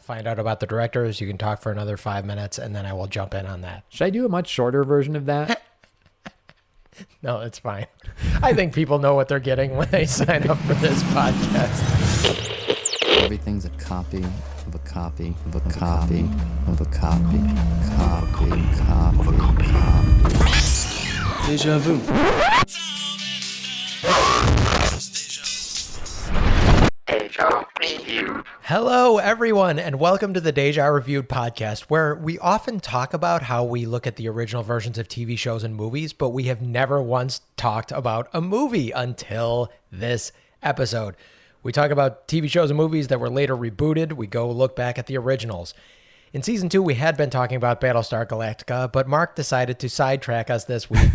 find out about the directors. You can talk for another 5 minutes, and then I will jump in on that. Should I do a much shorter version of that? No, it's fine. I think people know what they're getting when they sign up for this podcast. Everything's a copy of a copy of a copy of a copy, copy. Deja vu. Hello, everyone, and welcome to the Deja Reviewed podcast, where we often talk about how we look at the original versions of TV shows and movies, but we have never once talked about a movie until this episode. We talk about TV shows and movies that were later rebooted. We go look back at the originals. In season 2, we had been talking about Battlestar Galactica, but Mark decided to sidetrack us this week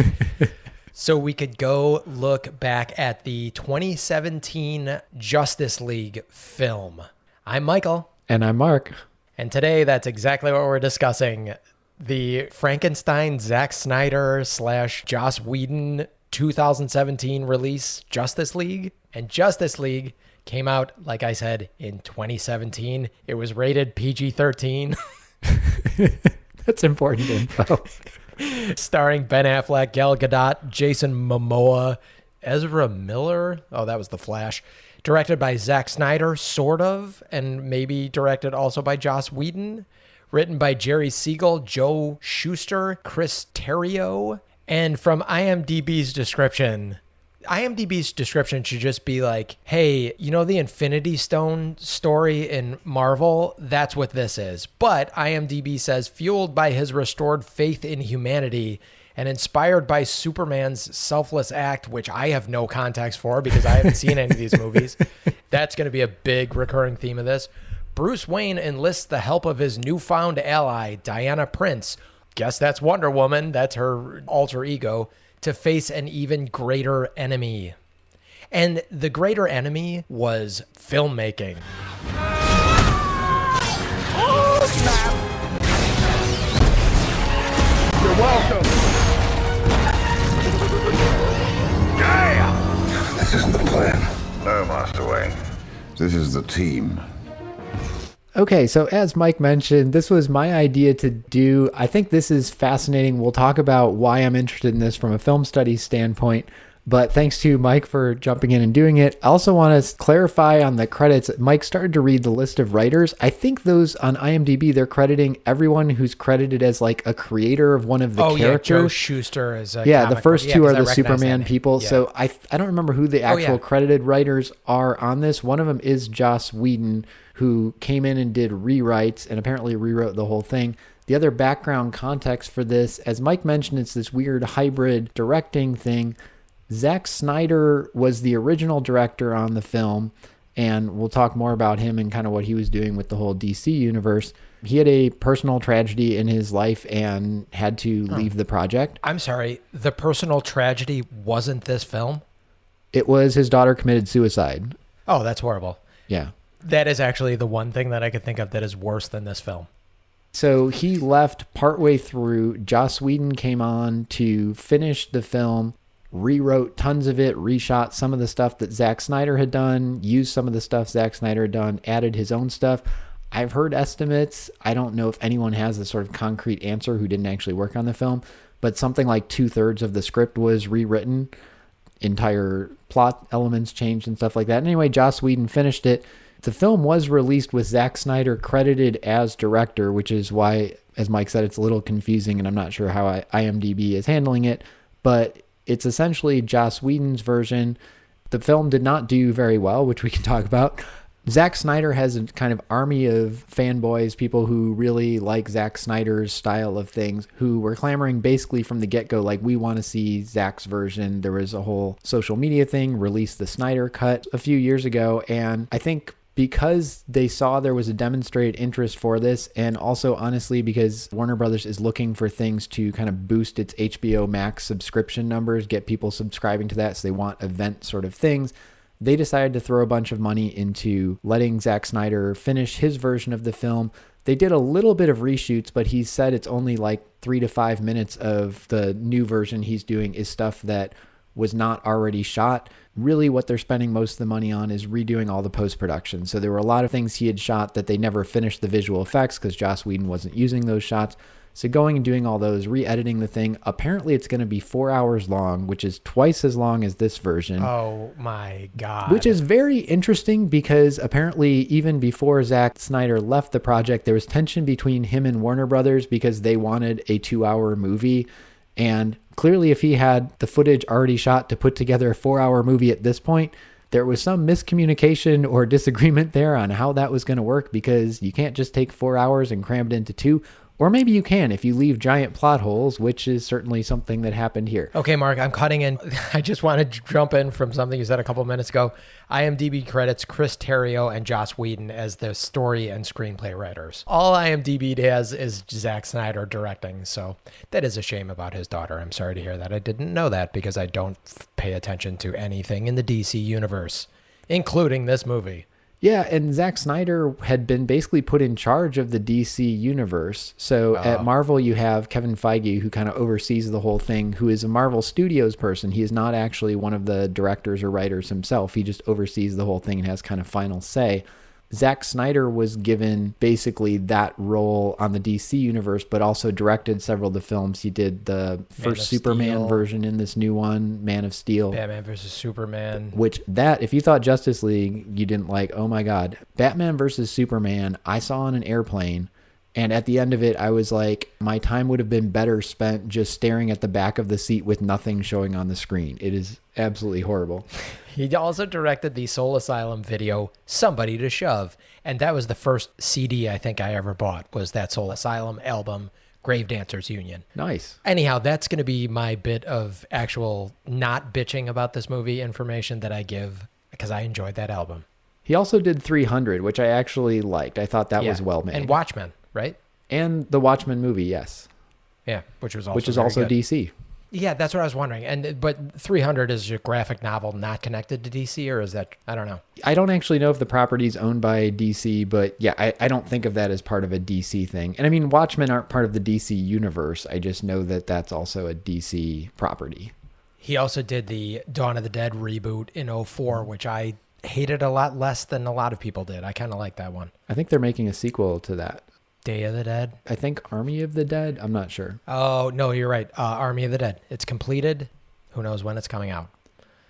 so we could go look back at the 2017 Justice League film. I'm Michael. And I'm Mark. And today, that's exactly what we're discussing. The Frankenstein, Zack Snyder / Joss Whedon 2017 release, Justice League. And Justice League came out, like I said, in 2017. It was rated PG-13. That's important info. Starring Ben Affleck, Gal Gadot, Jason Momoa, Ezra Miller. Oh, that was The Flash. Directed by Zack Snyder, sort of, and maybe directed also by Joss Whedon. Written by Jerry Siegel, Joe Shuster, Chris Terrio. And from IMDb's description should just be like, hey, you know the Infinity Stone story in Marvel? That's what this is. But IMDb says, fueled by his restored faith in humanity and inspired by Superman's selfless act, which I have no context for because I haven't seen any of these movies. That's going to be a big recurring theme of this. Bruce Wayne enlists the help of his newfound ally, Diana Prince. Guess that's Wonder Woman. That's her alter ego. To face an even greater enemy. And the greater enemy was filmmaking. Oh, snap! You're welcome. Damn! This isn't the plan. No, Master Wayne. This is the team. Okay, so as Mike mentioned, this was my idea to do. I think this is fascinating. We'll talk about why I'm interested in this from a film studies standpoint, but thanks to Mike for jumping in and doing it. I also want to clarify on the credits. Mike started to read the list of writers. I think those on IMDb, they're crediting everyone who's credited as like a creator of one of the characters. Yeah, Joe Shuster is a the first two are the Superman people. Yeah. So I don't remember who the actual credited writers are on this. One of them is Joss Whedon, who came in and did rewrites and apparently rewrote the whole thing. The other background context for this, as Mike mentioned, it's this weird hybrid directing thing. Zack Snyder was the original director on the film, and we'll talk more about him and kind of what he was doing with the whole DC universe. He had a personal tragedy in his life and had to leave the project. I'm sorry, the personal tragedy wasn't this film? It was his daughter committed suicide. Oh, that's horrible. Yeah. That is actually the one thing that I could think of that is worse than this film. So he left partway through. Joss Whedon came on to finish the film, rewrote tons of it, reshot some of the stuff that Zack Snyder had done, used some of the stuff Zack Snyder had done, added his own stuff. I've heard estimates. I don't know if anyone has a sort of concrete answer who didn't actually work on the film, but something like 2/3 of the script was rewritten. Entire plot elements changed and stuff like that. Anyway, Joss Whedon finished it. The film was released with Zack Snyder credited as director, which is why, as Mike said, it's a little confusing, and I'm not sure how IMDb is handling it, but it's essentially Joss Whedon's version. The film did not do very well, which we can talk about. Zack Snyder has a kind of army of fanboys, people who really like Zack Snyder's style of things, who were clamoring basically from the get-go, like, we want to see Zack's version. There was a whole social media thing, released the Snyder Cut a few years ago, and I think because they saw there was a demonstrated interest for this, and also honestly because Warner Brothers is looking for things to kind of boost its HBO Max subscription numbers, get people subscribing to that, so they want event sort of things, they decided to throw a bunch of money into letting Zack Snyder finish his version of the film. They did a little bit of reshoots, but he said it's only like 3 to 5 minutes of the new version he's doing is stuff that was not already shot. Really what they're spending most of the money on is redoing all the post-production. So there were a lot of things he had shot that they never finished the visual effects because Joss Whedon wasn't using those shots. So going and doing all those, re-editing the thing. Apparently it's going to be 4 hours long, which is twice as long as this version. Oh my God. Which is very interesting because apparently even before Zack Snyder left the project, there was tension between him and Warner Brothers because they wanted a 2-hour movie. And clearly if he had the footage already shot to put together a 4-hour movie at this point, there was some miscommunication or disagreement there on how that was going to work, because you can't just take 4 hours and cram it into 2. Or maybe you can if you leave giant plot holes, which is certainly something that happened here. Okay, Mark, I'm cutting in. I just want to jump in from something you said a couple minutes ago. IMDb credits Chris Terrio and Joss Whedon as the story and screenplay writers. All IMDb has is Zack Snyder directing, so that is a shame about his daughter. I'm sorry to hear that. I didn't know that because I don't pay attention to anything in the DC universe, including this movie. Yeah, and Zack Snyder had been basically put in charge of the DC universe. So at Marvel, you have Kevin Feige, who kind of oversees the whole thing, who is a Marvel Studios person. He is not actually one of the directors or writers himself. He just oversees the whole thing and has kind of final say. Zack Snyder was given basically that role on the DC universe, but also directed several of the films. He did the first Superman Steel version in this new one, Man of Steel. Batman versus Superman. Which that, if you thought Justice League you didn't like, oh my God. Batman versus Superman, I saw on an airplane. And at the end of it, I was like, my time would have been better spent just staring at the back of the seat with nothing showing on the screen. It is absolutely horrible. He also directed the Soul Asylum video, Somebody to Shove. And that was the first CD I think I ever bought, was that Soul Asylum album, Grave Dancers Union. Nice. Anyhow, that's going to be my bit of actual not bitching about this movie information that I give, because I enjoyed that album. He also did 300, which I actually liked. I thought that was well made. And Watchmen, right? And the Watchmen movie, yes. Yeah, which was also which is very also good. DC. Yeah, that's what I was wondering. But 300 is a graphic novel not connected to DC, or is that, I don't know. I don't actually know if the property is owned by DC, but yeah, I don't think of that as part of a DC thing. And I mean, Watchmen aren't part of the DC universe. I just know that that's also a DC property. He also did the Dawn of the Dead reboot in 2004, which I hated a lot less than a lot of people did. I kind of like that one. I think they're making a sequel to that. Day of the Dead? I think Army of the Dead? I'm not sure. Oh, no, you're right. Army of the Dead. It's completed. Who knows when it's coming out?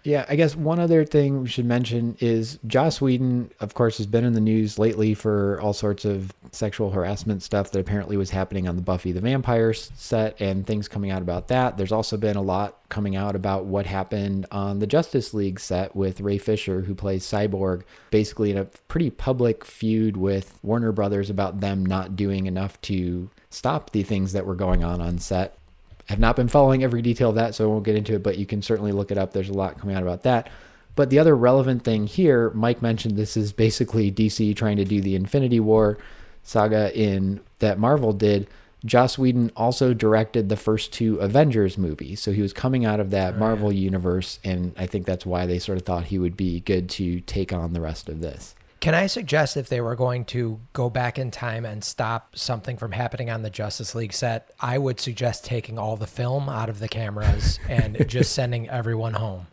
Yeah, I guess one other thing we should mention is Joss Whedon, of course, has been in the news lately for all sorts of sexual harassment stuff that apparently was happening on the Buffy the Vampire set and things coming out about that. There's also been a lot coming out about what happened on the Justice League set with Ray Fisher, who plays Cyborg, basically in a pretty public feud with Warner Brothers about them not doing enough to stop the things that were going on set. Have not been following every detail of that, so I won't get into it, but you can certainly look it up. There's a lot coming out about that. But the other relevant thing here, Mike mentioned this is basically DC trying to do the Infinity War saga that Marvel did. Joss Whedon also directed the first 2 Avengers movies, so he was coming out of that Marvel universe, and I think that's why they sort of thought he would be good to take on the rest of this. Can I suggest, if they were going to go back in time and stop something from happening on the Justice League set, I would suggest taking all the film out of the cameras and just sending everyone home.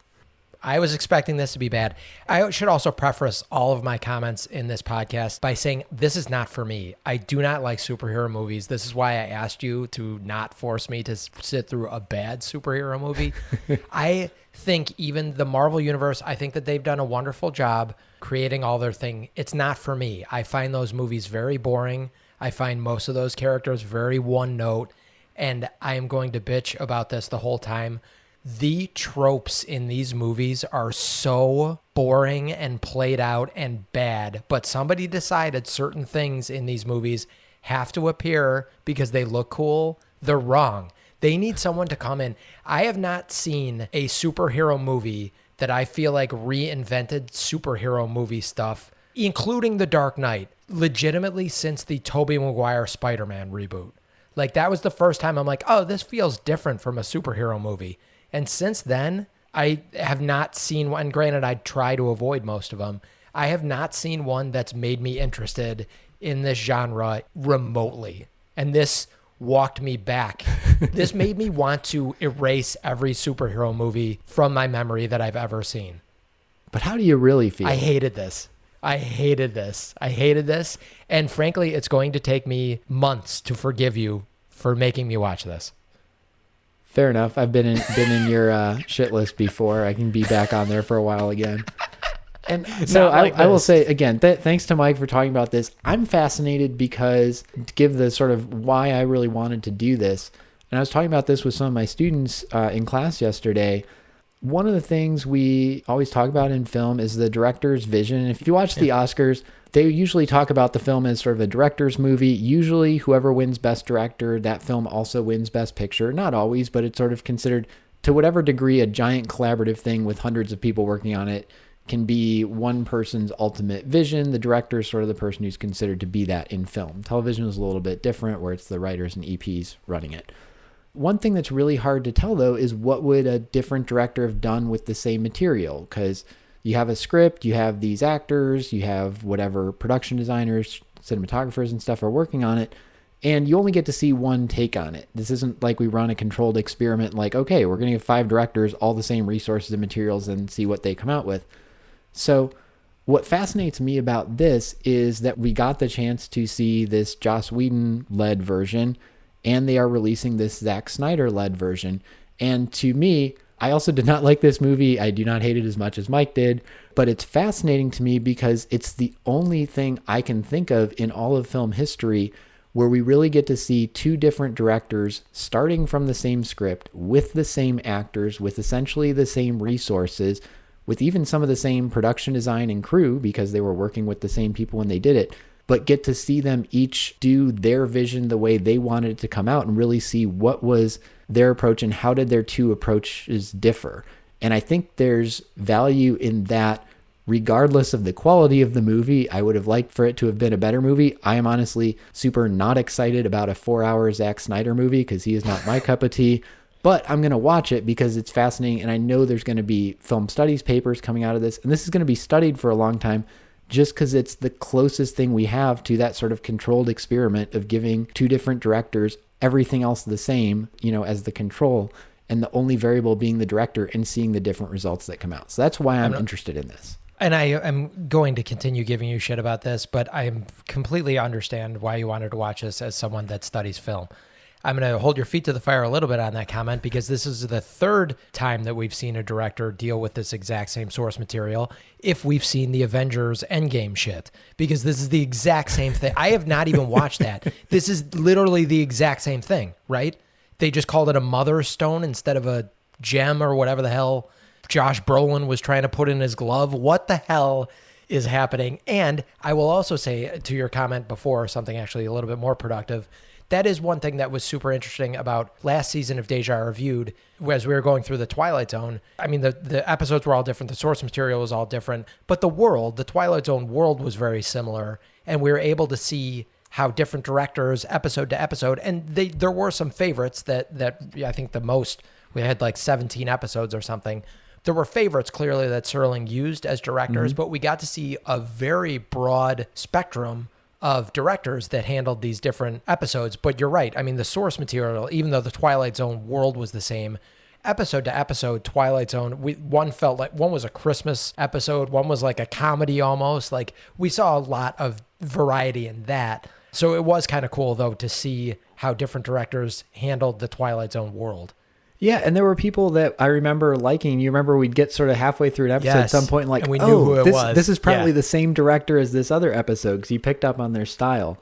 I was expecting this to be bad. I should also preface all of my comments in this podcast by saying this is not for me. I do not like superhero movies. This is why I asked you to not force me to sit through a bad superhero movie. I think even the Marvel Universe, I think that they've done a wonderful job creating all their thing. It's not for me. I find those movies very boring. I find most of those characters very one note, and I am going to bitch about this the whole time. The tropes in these movies are so boring and played out and bad, but somebody decided certain things in these movies have to appear because they look cool. They're wrong. They need someone to come in. I have not seen a superhero movie that I feel like reinvented superhero movie stuff, including The Dark Knight, legitimately since the Tobey Maguire Spider-Man reboot. Like, that was the first time I'm like, oh, this feels different from a superhero movie. And since then, I have not seen one. Granted, I try to avoid most of them. I have not seen one that's made me interested in this genre remotely. And this walked me back This made me want to erase every superhero movie from my memory that I've ever seen. But how do you really feel? I hated this. I hated this. And frankly, it's going to take me months to forgive you for making me watch this. Fair enough. I've been in your shit list before. I can be back on there for a while again. And so I will say again, thanks to Mike for talking about this. I'm fascinated because to give the sort of why I really wanted to do this, and I was talking about this with some of my students in class yesterday. One of the things we always talk about in film is the director's vision. If you watch the Oscars, they usually talk about the film as sort of a director's movie. Usually whoever wins Best Director, that film also wins Best Picture. Not always, but it's sort of considered, to whatever degree, a giant collaborative thing with hundreds of people working on it can be one person's ultimate vision. The director is sort of the person who's considered to be that in film. Television is a little bit different, where it's the writers and EPs running it. One thing that's really hard to tell, though, is what would a different director have done with the same material? Because you have a script, you have these actors, you have whatever production designers, cinematographers and stuff are working on it, and you only get to see one take on it. This isn't like we run a controlled experiment like, okay, we're going to give 5 directors all the same resources and materials and see what they come out with. So what fascinates me about this is that we got the chance to see this Joss Whedon-led version, and they are releasing this Zack Snyder-led version. And to me, I also did not like this movie. I do not hate it as much as Mike did, but it's fascinating to me because it's the only thing I can think of in all of film history where we really get to see 2 different directors starting from the same script with the same actors, with essentially the same resources, with even some of the same production design and crew because they were working with the same people when they did it, but get to see them each do their vision the way they wanted it to come out and really see what was their approach and how did their 2 approaches differ. And I think there's value in that regardless of the quality of the movie. I would have liked for it to have been a better movie. I am honestly super not excited about a 4-hour Zack Snyder movie because he is not my cup of tea. But I'm going to watch it because it's fascinating, and I know there's going to be film studies papers coming out of this, and this is going to be studied for a long time just because it's the closest thing we have to that sort of controlled experiment of giving 2 different directors everything else the same, as the control, and the only variable being the director and seeing the different results that come out. So that's why I'm interested in this. And I am going to continue giving you shit about this, but I completely understand why you wanted to watch this as someone that studies film. I'm going to hold your feet to the fire a little bit on that comment because this is the 3rd time that we've seen a director deal with this exact same source material if we've seen the Avengers Endgame shit, because this is the exact same thing. I have not even watched that. This is literally the exact same thing, right? They just called it a mother stone instead of a gem or whatever the hell Josh Brolin was trying to put in his glove. What the hell is happening? And I will also say to your comment before, something actually a little bit more productive. That is one thing that was super interesting about last season of Deja Reviewed, as we were going through the Twilight Zone. I mean, the episodes were all different. The source material was all different. But the Twilight Zone world was very similar. And we were able to see how different directors, episode to episode, and there were some favorites that I think the most, we had like 17 episodes or something. There were favorites clearly that Serling used as directors, but we got to see a very broad spectrum of directors that handled these different episodes. But you're right. I mean, the source material, even though the Twilight Zone world was the same, episode to episode, Twilight Zone, one felt like one was a Christmas episode, one was like a comedy almost. Like we saw a lot of variety in that. So it was kind of cool though to see how different directors handled the Twilight Zone world. Yeah, and there were people that I remember liking. You remember we'd get sort of halfway through an episode at some point and like, and we knew who it was. This is probably the same director as this other episode because you picked up on their style.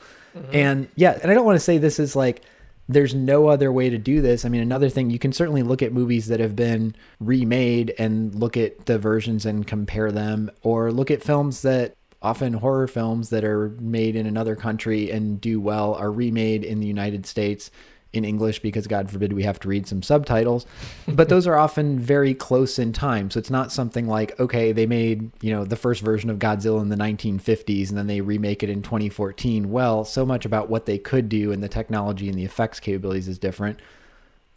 And yeah, and I don't want to say this is like, there's no other way to do this. I mean, another thing, you can certainly look at movies that have been remade and look at the versions and compare them, or look at films that often horror films that are made in another country and do well are remade in the United States in English because God forbid we have to read some subtitles, but those are often very close in time. So it's not something like, okay, they made, the first version of Godzilla in the 1950s and then they remake it in 2014. Well, so much about what they could do and the technology and the effects capabilities is different.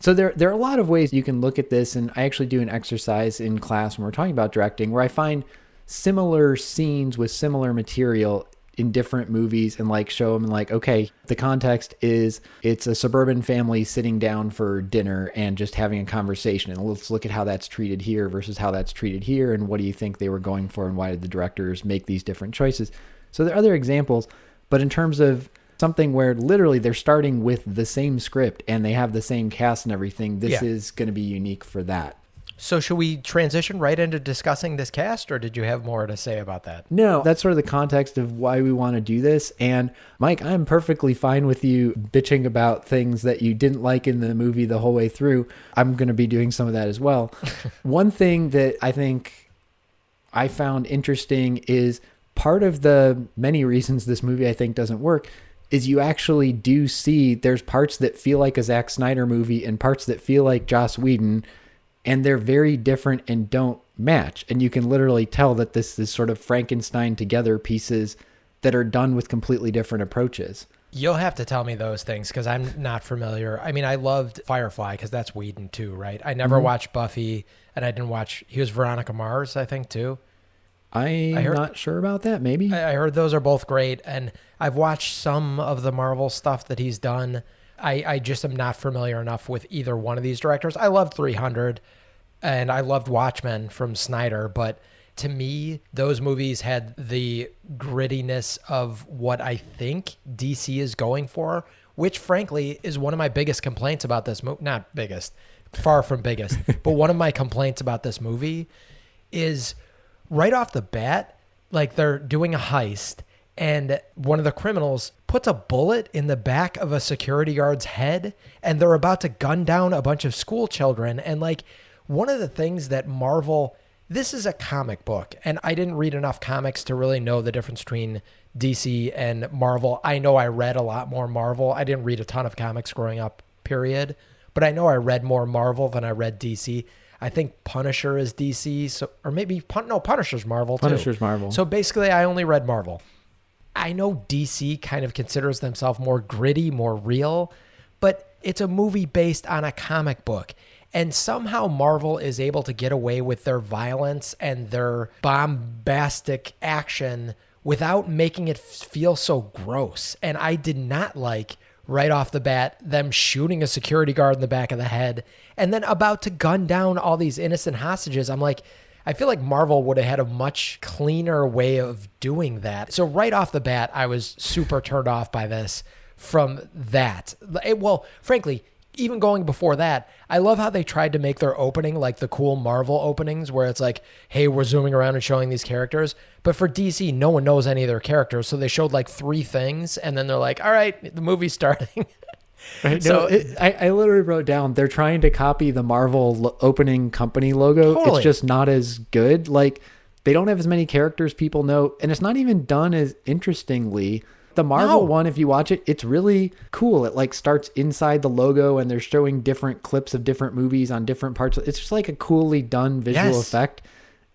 So there are a lot of ways you can look at this. And I actually do an exercise in class when we're talking about directing where I find similar scenes with similar material in different movies and like show them like, okay, the context is it's a suburban family sitting down for dinner and just having a conversation, and let's look at how that's treated here versus how that's treated here, and what do you think they were going for, and why did the directors make these different choices. So there are other examples, but in terms of something where literally they're starting with the same script and they have the same cast and everything, this is going to be unique for that. So should we transition right into discussing this cast, or did you have more to say about that? No, that's sort of the context of why we want to do this. And Mike, I'm perfectly fine with you bitching about things that you didn't like in the movie the whole way through. I'm going to be doing some of that as well. One thing that I think I found interesting is part of the many reasons this movie I think doesn't work is you actually do see there's parts that feel like a Zack Snyder movie and parts that feel like Joss Whedon, and they're very different and don't match. And you can literally tell that this is sort of Frankenstein together pieces that are done with completely different approaches. You'll have to tell me those things because I'm not familiar. I mean, I loved Firefly because that's Whedon too, right? I never watched Buffy, and I didn't watch, he was Veronica Mars, I think, too. I'm not sure about that. Maybe. I heard those are both great, and I've watched some of the Marvel stuff that he's done. I just am not familiar enough with either one of these directors. I loved 300, and I loved Watchmen from Snyder, but to me, those movies had the grittiness of what I think DC is going for, which frankly is one of my biggest complaints about this movie. Not biggest, far from biggest, but one of my complaints about this movie is right off the bat, like they're doing a heist and one of the criminals puts a bullet in the back of a security guard's head and they're about to gun down a bunch of school children. And like one of the things that Marvel, this is a comic book, and I didn't read enough comics to really know the difference between DC and Marvel. I know I read a lot more Marvel. I didn't read a ton of comics growing up, period. But I know I read more Marvel than I read DC. I think Punisher is DC, so or maybe Punisher's Marvel too. Punisher's Marvel. So basically, I only read Marvel. I know DC kind of considers themselves more gritty, more real, but it's a movie based on a comic book. And somehow Marvel is able to get away with their violence and their bombastic action without making it feel so gross. And I did not like, right off the bat, them shooting a security guard in the back of the head and then about to gun down all these innocent hostages. I'm like, I feel like Marvel would have had a much cleaner way of doing that. So right off the bat, I was super turned off by this from that. Well, frankly, even going before that, I love how they tried to make their opening like the cool Marvel openings where it's like, hey, we're zooming around and showing these characters. But for DC, no one knows any of their characters. So they showed like 3 things and then they're like, all right, the movie's starting. Right. So I literally wrote down, they're trying to copy the Marvel opening company logo. Totally. It's just not as good. Like they don't have as many characters people know. And it's not even done as interestingly. The Marvel one, if you watch it, it's really cool. It like starts inside the logo and they're showing different clips of different movies on different parts. It's just like a coolly done visual effect.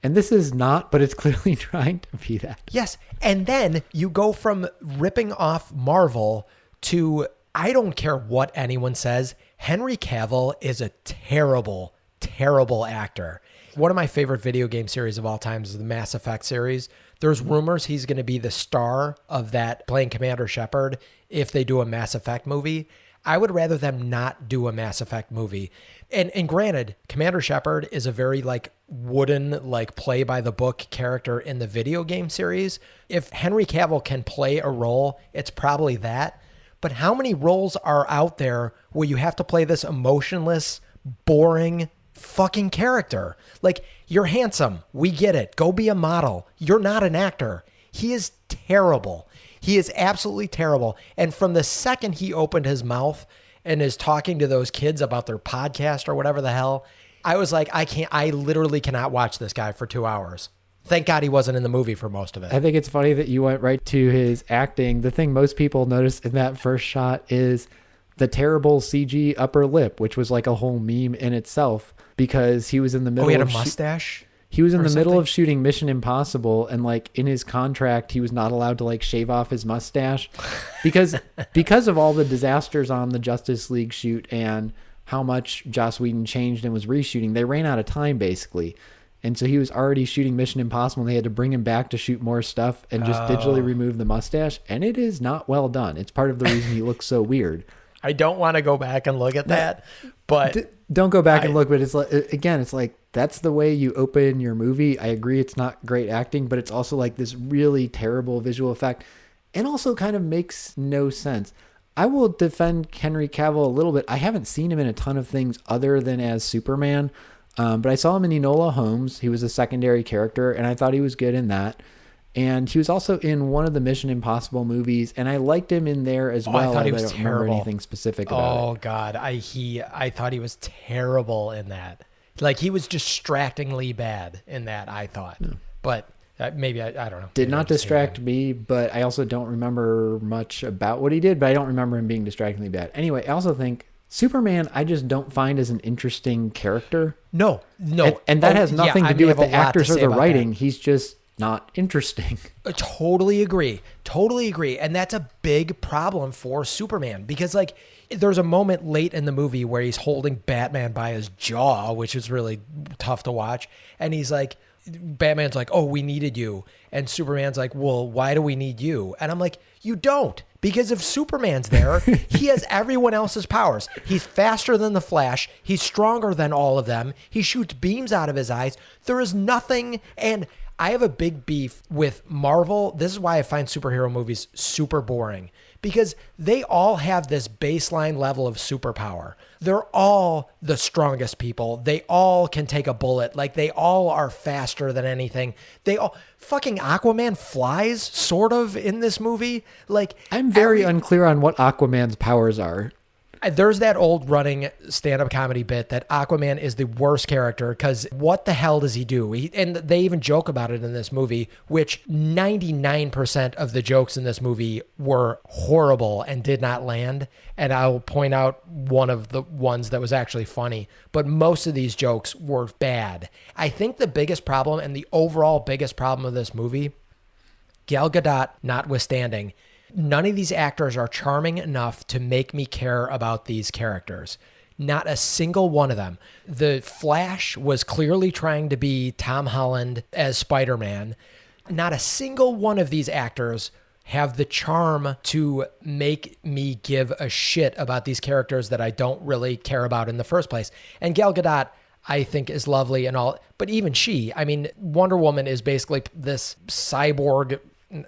And this is not, but it's clearly trying to be that. Yes. And then you go from ripping off Marvel to, I don't care what anyone says, Henry Cavill is a terrible, terrible actor. One of my favorite video game series of all time is the Mass Effect series. There's rumors he's going to be the star of that, playing Commander Shepard, if they do a Mass Effect movie. I would rather them not do a Mass Effect movie. And granted, Commander Shepard is a very like wooden, like play by the book character in the video game series. If Henry Cavill can play a role, it's probably that. But how many roles are out there where you have to play this emotionless, boring fucking character? Like, you're handsome. We get it. Go be a model. You're not an actor. He is terrible. He is absolutely terrible. And from the second he opened his mouth and is talking to those kids about their podcast or whatever the hell, I was like, I literally cannot watch this guy for 2 hours. Thank God he wasn't in the movie for most of it. I think it's funny that you went right to his acting. The thing most people notice in that first shot is the terrible CG upper lip, which was like a whole meme in itself because he was in the middle he had a mustache? He was in the middle of shooting Mission Impossible, and like in his contract, he was not allowed to like shave off his mustache because of all the disasters on the Justice League shoot and how much Joss Whedon changed and was reshooting. They ran out of time basically. And so he was already shooting Mission Impossible, and they had to bring him back to shoot more stuff and just digitally remove the mustache. And it is not well done. It's part of the reason he looks so weird. I don't want to go back and look at that, but Don't go back and look, but it's like, again, it's like, that's the way you open your movie. I agree it's not great acting, but it's also like this really terrible visual effect and also kind of makes no sense. I will defend Henry Cavill a little bit. I haven't seen him in a ton of things other than as Superman, but I saw him in Enola Holmes. He was a secondary character, and I thought he was good in that. And he was also in one of the Mission Impossible movies, and I liked him in there as well. I thought he was don't remember terrible. anything specific about it. Oh God, I thought he was terrible in that. Like he was distractingly bad in that. I thought, but maybe I don't know. Did Maybe not I'm just distract thinking. me, but I also don't remember much about what he did, but I don't remember him being distractingly bad. Anyway, I also think Superman, I just don't find as an interesting character. No. And that Oh, has yeah, nothing I to do may with have a the lot to actors or say the about writing. that. He's just not interesting. I totally agree. And that's a big problem for Superman because like there's a moment late in the movie where he's holding Batman by his jaw, which is really tough to watch. And he's like, Batman's like, oh, we needed you. And Superman's like, well, why do we need you? And I'm like, you don't. Because if Superman's there, he has everyone else's powers. He's faster than the Flash. He's stronger than all of them. He shoots beams out of his eyes. There is nothing. And I have a big beef with Marvel. This is why I find superhero movies super boring. Because they all have this baseline level of superpower. They're all the strongest people. They all can take a bullet. Like they all are faster than anything. They all fucking Aquaman flies sort of in this movie. Like I'm very unclear on what Aquaman's powers are. there's that old running stand-up comedy bit that Aquaman is the worst character because what the hell does he do? And they even joke about it in this movie, which 99% of the jokes in this movie were horrible and did not land. And I'll point out one of the ones that was actually funny, but most of these jokes were bad. I think the biggest problem and the overall biggest problem of this movie, Gal Gadot notwithstanding, none of these actors are charming enough to make me care about these characters. Not a single one of them. The Flash was clearly trying to be Tom Holland as Spider-Man. Not a single one of these actors have the charm to make me give a shit about these characters that I don't really care about in the first place. And Gal Gadot, I think, is lovely and all, but even she, I mean, Wonder Woman is basically this cyborg,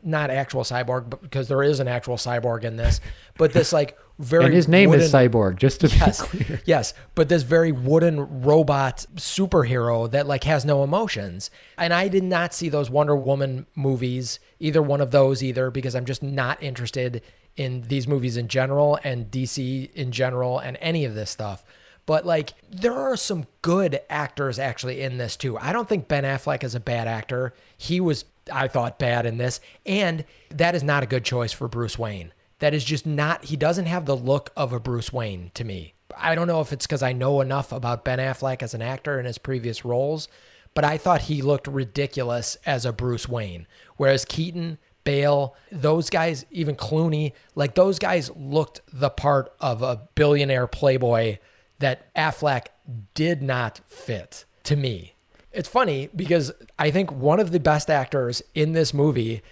not actual cyborg, but because there is an actual cyborg in this, but this like very And his name wooden, is Cyborg, just to be yes, clear. yes, but this very wooden robot superhero that like has no emotions. And I did not see those Wonder Woman movies, either one of those either, because I'm just not interested in these movies in general and DC in general and any of this stuff. But like, there are some good actors actually in this too. I don't think Ben Affleck is a bad actor. He was, I thought, bad in this. And that is not a good choice for Bruce Wayne. That is just not, he doesn't have the look of a Bruce Wayne to me. I don't know if it's because I know enough about Ben Affleck as an actor in his previous roles, but I thought he looked ridiculous as a Bruce Wayne. Whereas Keaton, Bale, those guys, even Clooney, like those guys looked the part of a billionaire playboy that Affleck did not fit to me. It's funny because I think one of the best actors in this movie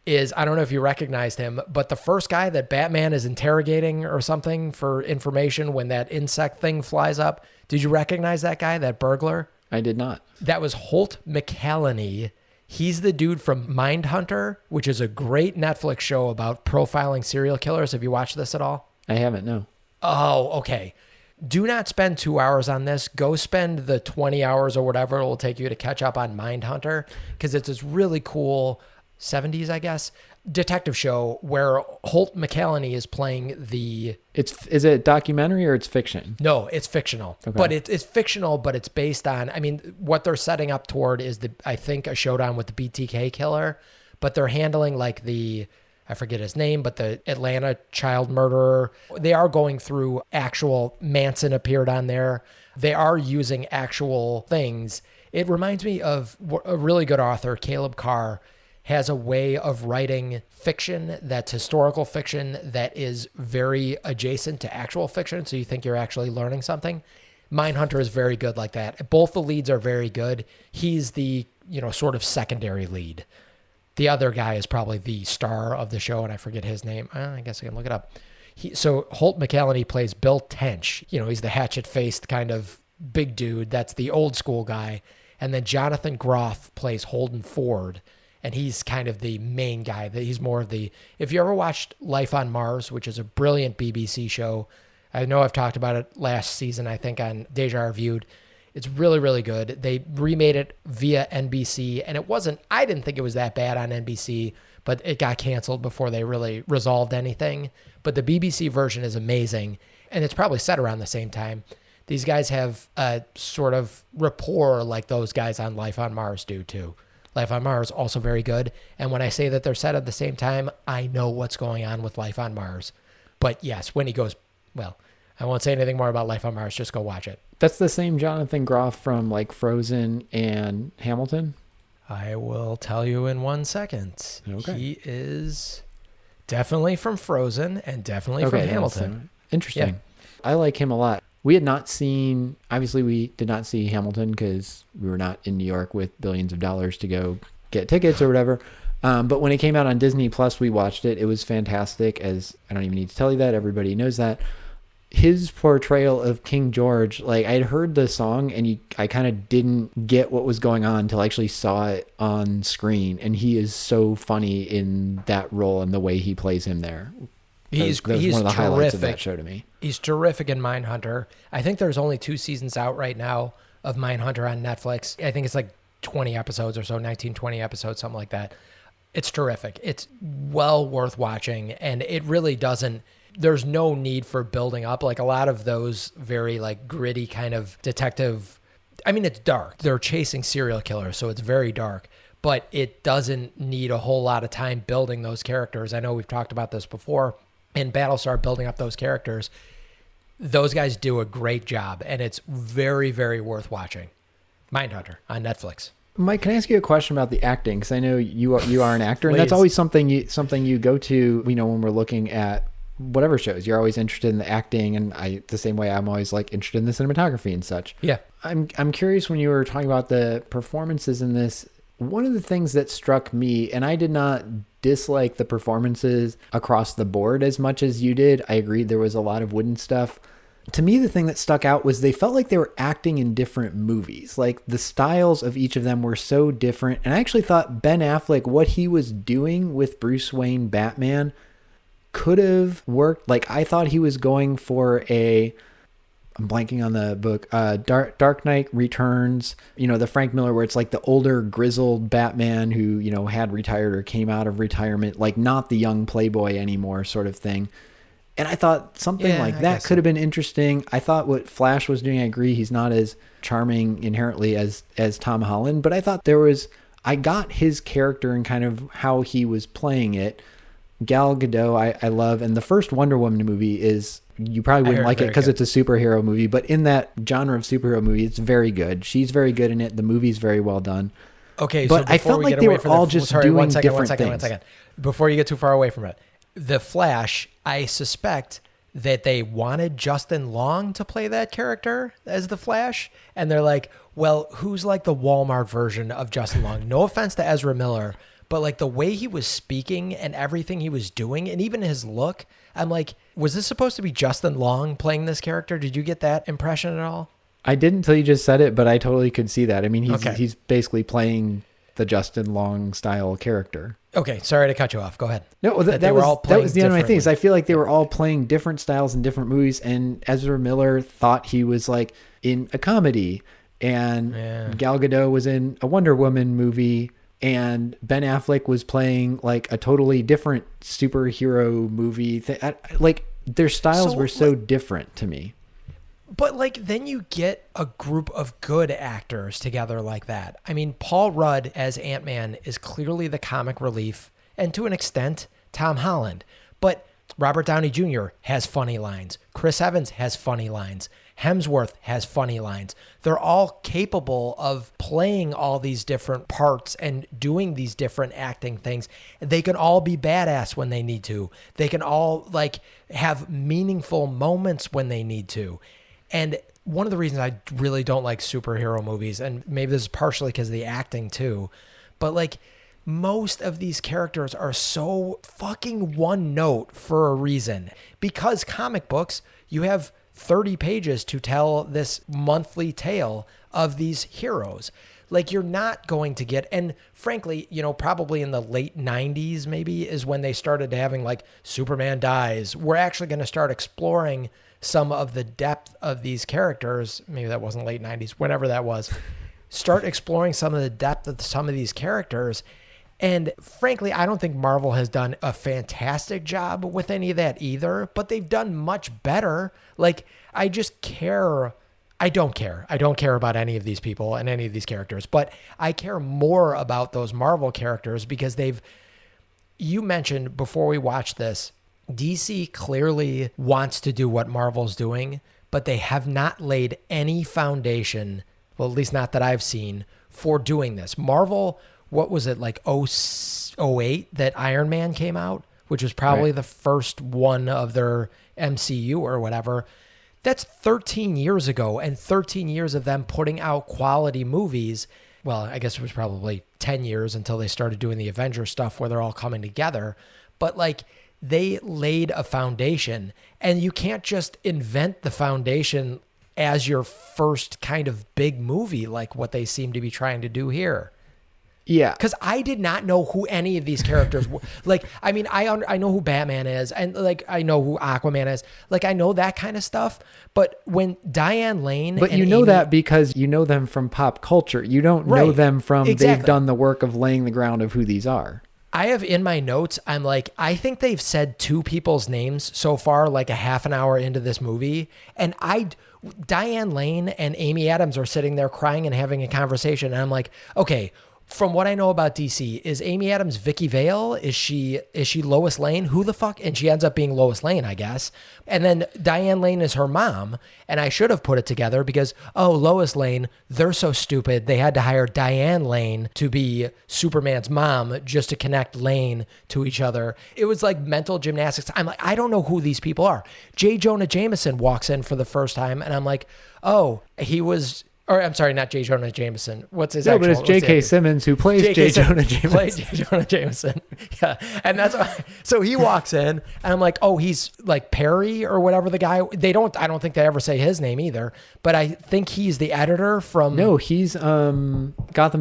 is, I don't know if you recognized him, but the first guy that Batman is interrogating or something for information when that insect thing flies up. Did you recognize that guy, that burglar? I did not. That was Holt McCallany. He's the dude from Mindhunter, which is a great Netflix show about profiling serial killers. Have you watched this at all? I haven't, no. Oh, okay. Do not spend 2 hours on this. Go spend the 20 hours or whatever it will take you to catch up on Mindhunter, because it's this really cool 70s, I guess, detective show where Holt McCallany is playing the... Is it documentary or it's fiction? No, it's fictional. Okay. But it's fictional, but it's based on... I mean, what they're setting up toward is, I think, a showdown with the BTK killer, but they're handling like the... I forget his name, but the Atlanta child murderer. They are going through actual... Manson appeared on there. They are using actual things. It reminds me of a really good author, Caleb Carr, has a way of writing fiction that's historical fiction that is very adjacent to actual fiction, so you think you're actually learning something. Mindhunter is very good like that. Both the leads are very good. He's the, sort of secondary lead. The other guy is probably the star of the show, and I forget his name. I guess I can look it up. So Holt McCallany plays Bill Tench. He's the hatchet-faced kind of big dude. That's the old school guy. And then Jonathan Groff plays Holden Ford, and he's kind of the main guy. He's more of the... If you ever watched Life on Mars, which is a brilliant BBC show, I know I've talked about it last season, I think, on Deja Reviewed. It's really, really good. They remade it via NBC, and I didn't think it was that bad on NBC, but it got canceled before they really resolved anything. But the BBC version is amazing, and it's probably set around the same time. These guys have a sort of rapport like those guys on Life on Mars do, too. Life on Mars, also very good. And when I say that they're set at the same time, I know what's going on with Life on Mars. But yes, when he goes, well, I won't say anything more about Life on Mars. Just go watch it. That's the same Jonathan Groff from like Frozen and Hamilton? I will tell you in 1 second. Okay. He is definitely from Frozen and definitely from Hamilton. Interesting. Yeah. I like him a lot. We did not see Hamilton because we were not in New York with billions of dollars to go get tickets or whatever. But when it came out on Disney Plus, we watched it. It was fantastic. As I don't even need to tell you that. Everybody knows that. His portrayal of King George, like I'd heard the song and I kind of didn't get what was going on until I actually saw it on screen. And he is so funny in that role and the way he plays him there. He's one of the terrific. highlights of that show to me. He's terrific in Mindhunter. I think there's only 2 seasons out right now of Mindhunter on Netflix. I think it's like 20 episodes or so, 19, 20 episodes, something like that. It's terrific. It's well worth watching, and it really doesn't... There's no need for building up. Like a lot of those very like gritty kind of detective... I mean, it's dark. They're chasing serial killers, so it's very dark. But it doesn't need a whole lot of time building those characters. I know we've talked about this before. In Battlestar, building up those characters, those guys do a great job, and it's very, very worth watching. Mindhunter on Netflix. Mike, can I ask you a question about the acting? Because I know you are an actor, and that's Please. always something you go to. When we're looking at whatever shows, you're always interested in the acting, and the same way I'm always like interested in the cinematography and such. Yeah, I'm curious when you were talking about the performances in this. One of the things that struck me, and I did not dislike the performances across the board as much as you did. I agreed there was a lot of wooden stuff. To me, the thing that stuck out was they felt like they were acting in different movies. Like the styles of each of them were so different. And I actually thought Ben Affleck, what he was doing with Bruce Wayne Batman could have worked. Like I thought he was going for I'm blanking on the book, Dark Knight Returns, the Frank Miller, where it's like the older grizzled Batman who, had retired or came out of retirement, like not the young playboy anymore sort of thing. And I thought something like that could have been interesting. I thought what Flash was doing, I agree, he's not as charming inherently as Tom Holland, but I thought I got his character and kind of how he was playing it. Gal Gadot, I love, and the first Wonder Woman movie is... You probably wouldn't like it because it's a superhero movie, but in that genre of superhero movie, it's very good. She's very good in it. The movie's very well done. Okay, but so I felt like they were all just doing different things. One second. Before you get too far away from it, The Flash, I suspect that they wanted Justin Long to play that character as The Flash, and they're like, well, who's like the Walmart version of Justin Long? No offense to Ezra Miller, but like the way he was speaking and everything he was doing, and even his look, I'm like, was this supposed to be Justin Long playing this character? Did you get that impression at all? I didn't until you just said it, but I totally could see that. I mean, he's basically playing the Justin Long style character. Okay, sorry to cut you off. Go ahead. No, that was the only thing. I feel like they were all playing different styles in different movies, and Ezra Miller thought he was like in a comedy, and Gal Gadot was in a Wonder Woman movie, and Ben Affleck was playing like a totally different superhero movie. Like their styles were so different to me. But like then you get a group of good actors together like that. I mean, Paul Rudd as Ant-Man is clearly the comic relief, and to an extent, Tom Holland. But Robert Downey Jr. has funny lines. Chris Evans has funny lines. Hemsworth has funny lines. They're all capable of playing all these different parts and doing these different acting things. They can all be badass when they need to. They can all like have meaningful moments when they need to. And one of the reasons I really don't like superhero movies, and maybe this is partially because of the acting too, but like most of these characters are so fucking one note for a reason. Because comic books, you have 30 pages to tell this monthly tale of these heroes. Like, you're not going to get, and frankly, you know, probably in the late 90s maybe is when they started having like Superman dies. We're actually going to start exploring some of the depth of these characters. Maybe that wasn't late 90s, whenever that was. Start exploring some of the depth of some of these characters. And frankly, I don't think Marvel has done a fantastic job with any of that either, but they've done much better. Like, I just care. I don't care. I don't care about any of these people and any of these characters, but I care more about those Marvel characters because you mentioned before we watched this, DC clearly wants to do what Marvel's doing, but they have not laid any foundation, well, at least not that I've seen, for doing this. Marvel, what was it, like 08 that Iron Man came out, which was probably the first one of their MCU or whatever. That's 13 years ago, and 13 years of them putting out quality movies. Well, I guess it was probably 10 years until they started doing the Avengers stuff where they're all coming together. But like, they laid a foundation, and you can't just invent the foundation as your first kind of big movie like what they seem to be trying to do here. Yeah. Because I did not know who any of these characters were. Like, I mean, I know who Batman is, and like, I know who Aquaman is. Like, I know that kind of stuff. But when Diane Lane, but you know that because you know them from pop culture. You don't know them from they've done the work of laying the ground of who these are. I have in my notes, I'm like, I think they've said two people's names so far, like a half an hour into this movie. And Diane Lane and Amy Adams are sitting there crying and having a conversation. And I'm like, okay, from what I know about DC, is Amy Adams Vicky Vale? Is she Lois Lane? Who the fuck? And she ends up being Lois Lane, I guess. And then Diane Lane is her mom. And I should have put it together because, oh, Lois Lane, they're so stupid. They had to hire Diane Lane to be Superman's mom just to connect Lane to each other. It was like mental gymnastics. I'm like, I don't know who these people are. J. Jonah Jameson walks in for the first time. And I'm like, oh, he was... Or I'm sorry, not J. Jonah Jameson. What's his actual? No, but it's J.K. Simmons who plays J. Jonah Jameson. Plays J. Jonah Jameson. Yeah, and that's why, so he walks in, and I'm like, oh, he's like Perry or whatever the guy. I don't think they ever say his name either. But I think he's the editor from. No, he's Gotham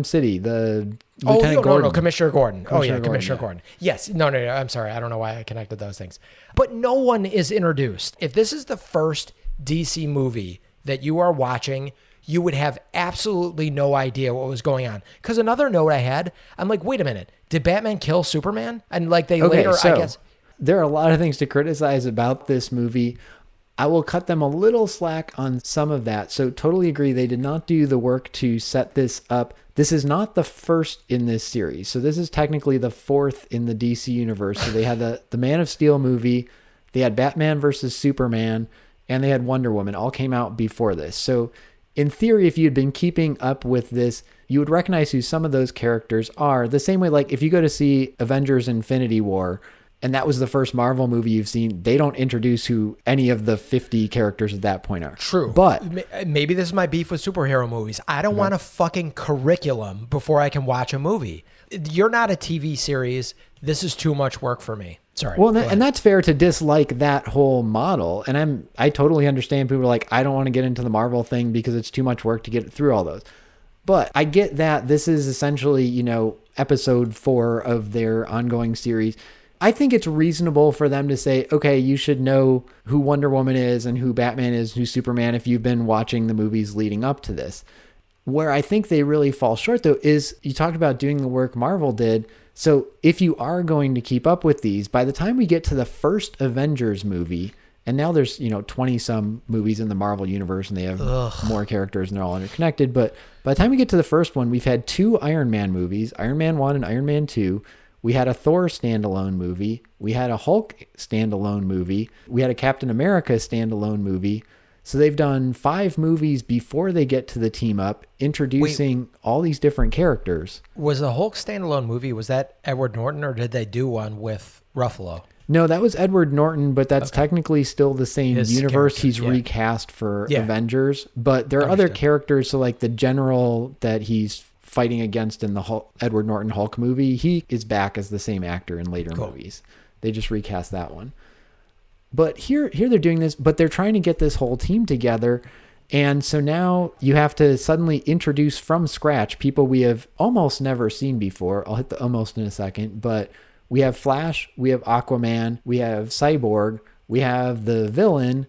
City, the Lieutenant Gordon. No, Commissioner Gordon. Commissioner Gordon. Yes, no. I'm sorry, I don't know why I connected those things. But no one is introduced. If this is the first DC movie that you are watching, you would have absolutely no idea what was going on. Because another note I had, I'm like, wait a minute, did Batman kill Superman? And like later, I guess. There are a lot of things to criticize about this movie. I will cut them a little slack on some of that. So totally agree. They did not do the work to set this up. This is not the first in this series. So this is technically the fourth in the DC universe. So they had the Man of Steel movie. They had Batman versus Superman. And they had Wonder Woman. All came out before this. So in theory, if you'd been keeping up with this, you would recognize who some of those characters are. The same way, like if you go to see Avengers Infinity War, and that was the first Marvel movie you've seen, they don't introduce who any of the 50 characters at that point are. True. But maybe this is my beef with superhero movies. I don't want a fucking curriculum before I can watch a movie. You're not a TV series. This is too much work for me. Sorry. Well, and that's fair to dislike that whole model. And I totally understand people are like, I don't want to get into the Marvel thing because it's too much work to get through all those. But I get that this is essentially, episode 4 of their ongoing series. I think it's reasonable for them to say, okay, you should know who Wonder Woman is and who Batman is, who Superman, if you've been watching the movies leading up to this. Where I think they really fall short, though, is you talked about doing the work Marvel did. So if you are going to keep up with these, by the time we get to the first Avengers movie, and now there's, 20 some movies in the Marvel universe and they have more characters and they're all interconnected. But by the time we get to the first one, we've had 2 Iron Man movies, Iron Man 1 and Iron Man 2. We had a Thor standalone movie. We had a Hulk standalone movie. We had a Captain America standalone movie. So they've done 5 movies before they get to the team up, introducing all these different characters. Was the Hulk standalone movie, was that Edward Norton, or did they do one with Ruffalo? No, that was Edward Norton, but that's technically still the same His universe. character, He's yeah. recast for Yeah. Avengers, but there are other Understood. characters. So like the general that he's fighting against in the Edward Norton Hulk movie, he is back as the same actor in later movies. They just recast that one. But here they're doing this, but they're trying to get this whole team together. And so now you have to suddenly introduce from scratch people we have almost never seen before. I'll hit the almost in a second, but we have Flash, we have Aquaman, we have Cyborg, we have the villain.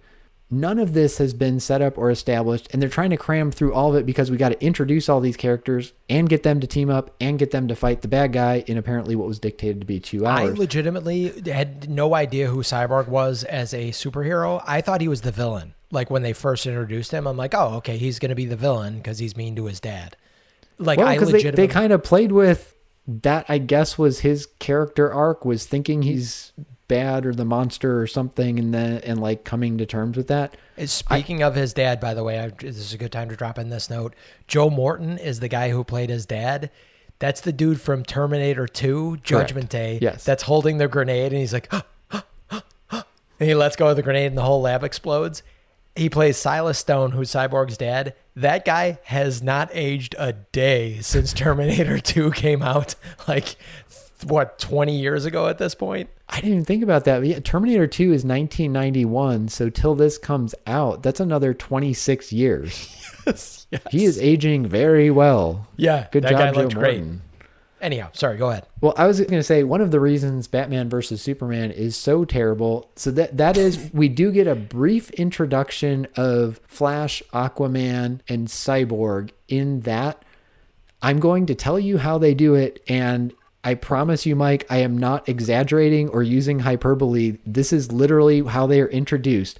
None of this has been set up or established, and they're trying to cram through all of it because we got to introduce all these characters and get them to team up and get them to fight the bad guy in apparently what was dictated to be 2 I hours. legitimately had no idea who Cyborg was as a superhero. I thought he was the villain. Like when they first introduced him, I'm like, oh, okay, he's going to be the villain because he's mean to his dad. Like Well, I because legitimately they kind of played with that, I guess, was his character arc, was thinking he's bad or the monster or something, and like coming to terms with that. Speaking of his dad, by the way, this is a good time to drop in this note. Joe Morton is the guy who played his dad. That's the dude from Terminator 2, Judgment Day. Yes. That's holding the grenade, and he's like, and he lets go of the grenade, and the whole lab explodes. He plays Silas Stone, who's Cyborg's dad. That guy has not aged a day since Terminator 2 came out. Like, what, 20 years ago at this point? I didn't even think about that. But yeah, Terminator 2 is 1991, so till this comes out, that's another 26 years. Yes. He is aging very well. Yeah, Good that job, guy Joe looked great. Morton. Anyhow, sorry, go ahead. Well, I was going to say one of the reasons Batman versus Superman is so terrible. So that is, we do get a brief introduction of Flash, Aquaman, and Cyborg in that. I'm going to tell you how they do it, and I promise you, Mike, I am not exaggerating or using hyperbole. This is literally how they are introduced.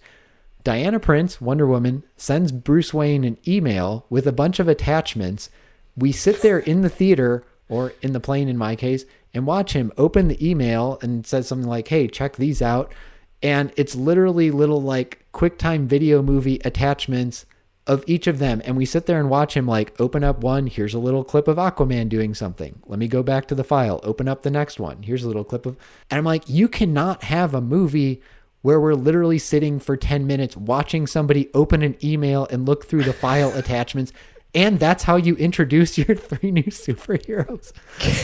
Diana Prince, Wonder Woman, sends Bruce Wayne an email with a bunch of attachments. We sit there in the theater, or in the plane in my case, and watch him open the email and says something like, hey, check these out. And it's literally little like QuickTime video movie attachments of each of them. And we sit there and watch him like open up one. Here's a little clip of Aquaman doing something. Let me go back to the file, open up the next one. Here's a little clip of, and I'm like, you cannot have a movie where we're literally sitting for 10 minutes watching somebody open an email and look through the file attachments. And that's how you introduce your 3 new superheroes.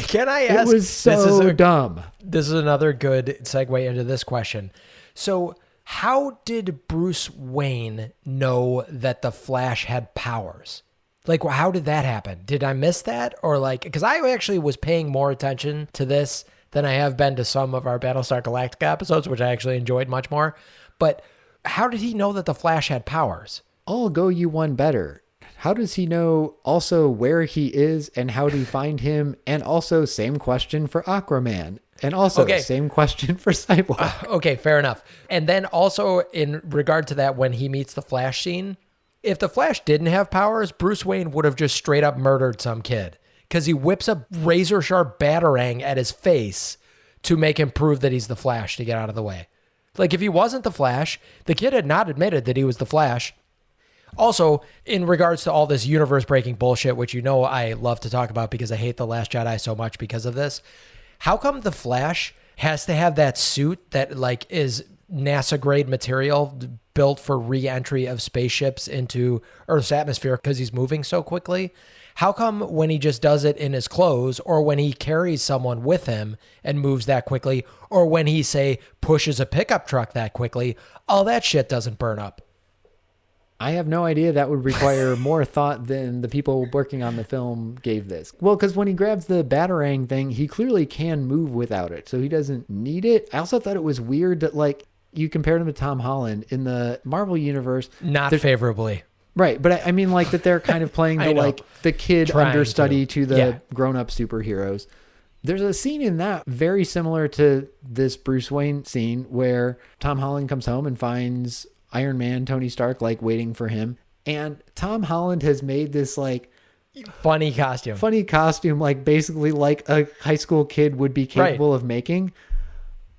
Can I ask? It was so dumb. This is another good segue into this question. So, how did Bruce Wayne know that the Flash had powers? Like, how did that happen? Did I miss that? Or like, because I actually was paying more attention to this than I have been to some of our Battlestar Galactica episodes, which I actually enjoyed much more. But how did he know that the Flash had powers? I'll go you one better. How does he know also where he is and how to find him? And also same question for Aquaman. And also same question for Cyborg. Okay, fair enough. And then also in regard to that, when he meets the Flash scene, if the Flash didn't have powers, Bruce Wayne would have just straight up murdered some kid because he whips a razor sharp batarang at his face to make him prove that he's the Flash to get out of the way. Like if he wasn't the Flash, the kid had not admitted that he was the Flash. Also, in regards to all this universe breaking bullshit, which you know I love to talk about because I hate The Last Jedi so much because of this, how come the Flash has to have that suit that like is NASA grade material built for re-entry of spaceships into Earth's atmosphere because he's moving so quickly? How come when he just does it in his clothes or when he carries someone with him and moves that quickly or when he, say, pushes a pickup truck that quickly, all that shit doesn't burn up? I have no idea. That would require more thought than the people working on the film gave this. Well, because when he grabs the Batarang thing, he clearly can move without it, so he doesn't need it. I also thought it was weird that, like, you compared him to Tom Holland in the Marvel universe. Not favorably. Right, but I mean, like, that they're kind of playing the, like, the kid Trying understudy to the Yeah. grown-up superheroes. There's a scene in that very similar to this Bruce Wayne scene where Tom Holland comes home and finds Iron Man, Tony Stark, like waiting for him. And Tom Holland has made this like Funny costume, like basically like a high school kid would be capable of making.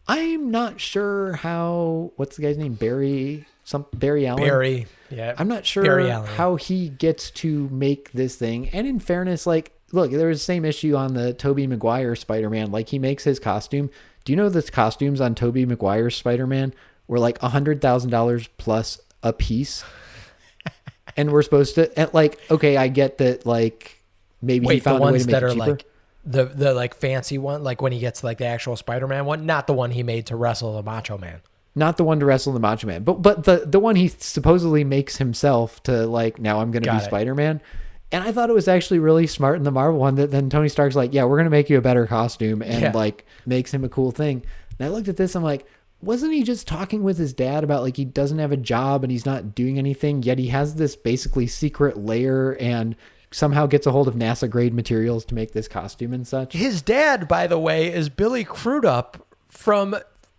I'm not sure how, what's the guy's name? Barry Allen. Barry. Yeah. I'm not sure Barry Allen. how he gets to make this thing. And in fairness, like, look, there was the same issue on the Tobey Maguire Spider-Man. Like, he makes his costume Do you know the costumes on Tobey Maguire's Spider-Man were like $100,000 plus a piece? And we're supposed to, and like, okay, I get that, like, maybe he Wait, the found a way ones to make that it are cheaper. like the like fancy one, like when he gets like the actual Spider-Man one, not the one he made to wrestle the Macho Man. Not the one to wrestle the Macho Man, but the one he supposedly makes himself to, like, now I'm going to be Got it. Spider-Man. And I thought it was actually really smart in the Marvel one that then Tony Stark's like, yeah, we're going to make you a better costume, and like makes him a cool thing. And I looked at this, I'm like, wasn't he just talking with his dad about like he doesn't have a job and he's not doing anything, yet he has this basically secret lair and somehow gets a hold of NASA grade materials to make this costume and such? His dad, by the way, is Billy Crudup from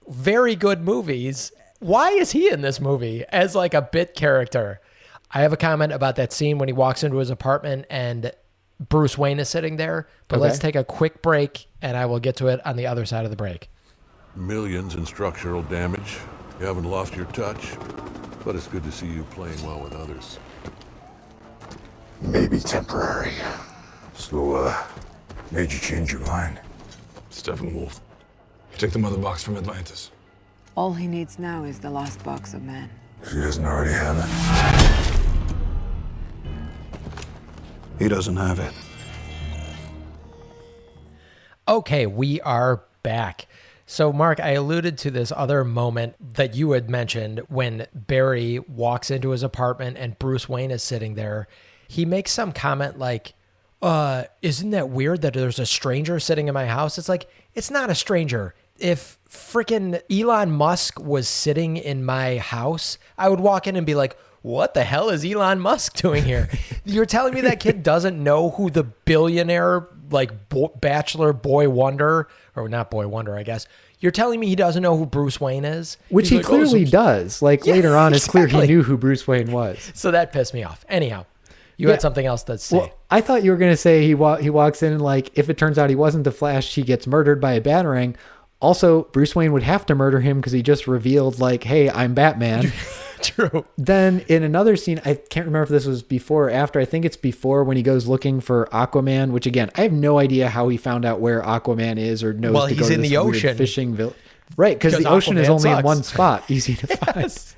very good movies. Why is he in this movie as like a bit character? I have a comment about that scene when he walks into his apartment and Bruce Wayne is sitting there, but Okay. let's take a quick break and I will get to it on the other side of the break. Millions in structural damage. You haven't lost your touch, but it's good to see you playing well with others. Maybe temporary. So, made you change your mind? Steppenwolf. You take the mother box from Atlantis. All he needs now is the last box of men. If he doesn't already have it. He doesn't have it. Okay, we are back. So, Mark, I alluded to this other moment that you had mentioned when Barry walks into his apartment and Bruce Wayne is sitting there. He makes some comment like, isn't that weird that there's a stranger sitting in my house? It's like, it's not a stranger. If freaking Elon Musk was sitting in my house, I would walk in and be like, what the hell is Elon Musk doing here? You're telling me that kid doesn't know who the billionaire, like bachelor boy wonder, or not boy wonder, I guess. You're telling me he doesn't know who Bruce Wayne is? Which He's he like, clearly does. Like, Yeah, later on, it's clear he exactly. knew who Bruce Wayne was. So that pissed me off. Anyhow, you Yeah. had something else to say. Well, I thought you were going to say he walks in and, like, if it turns out he wasn't the Flash, he gets murdered by a Batarang. Also, Bruce Wayne would have to murder him because he just revealed, like, hey, I'm Batman. True. Then in another scene, I can't remember if this was before or after. I think it's before, when he goes looking for Aquaman, which, again, I have no idea how he found out where Aquaman is or knows Well, to go he's to in this the weird ocean. fishing village. Right, because the 'Cause ocean is Aquaman only in sucks. one spot, easy to find. Yes.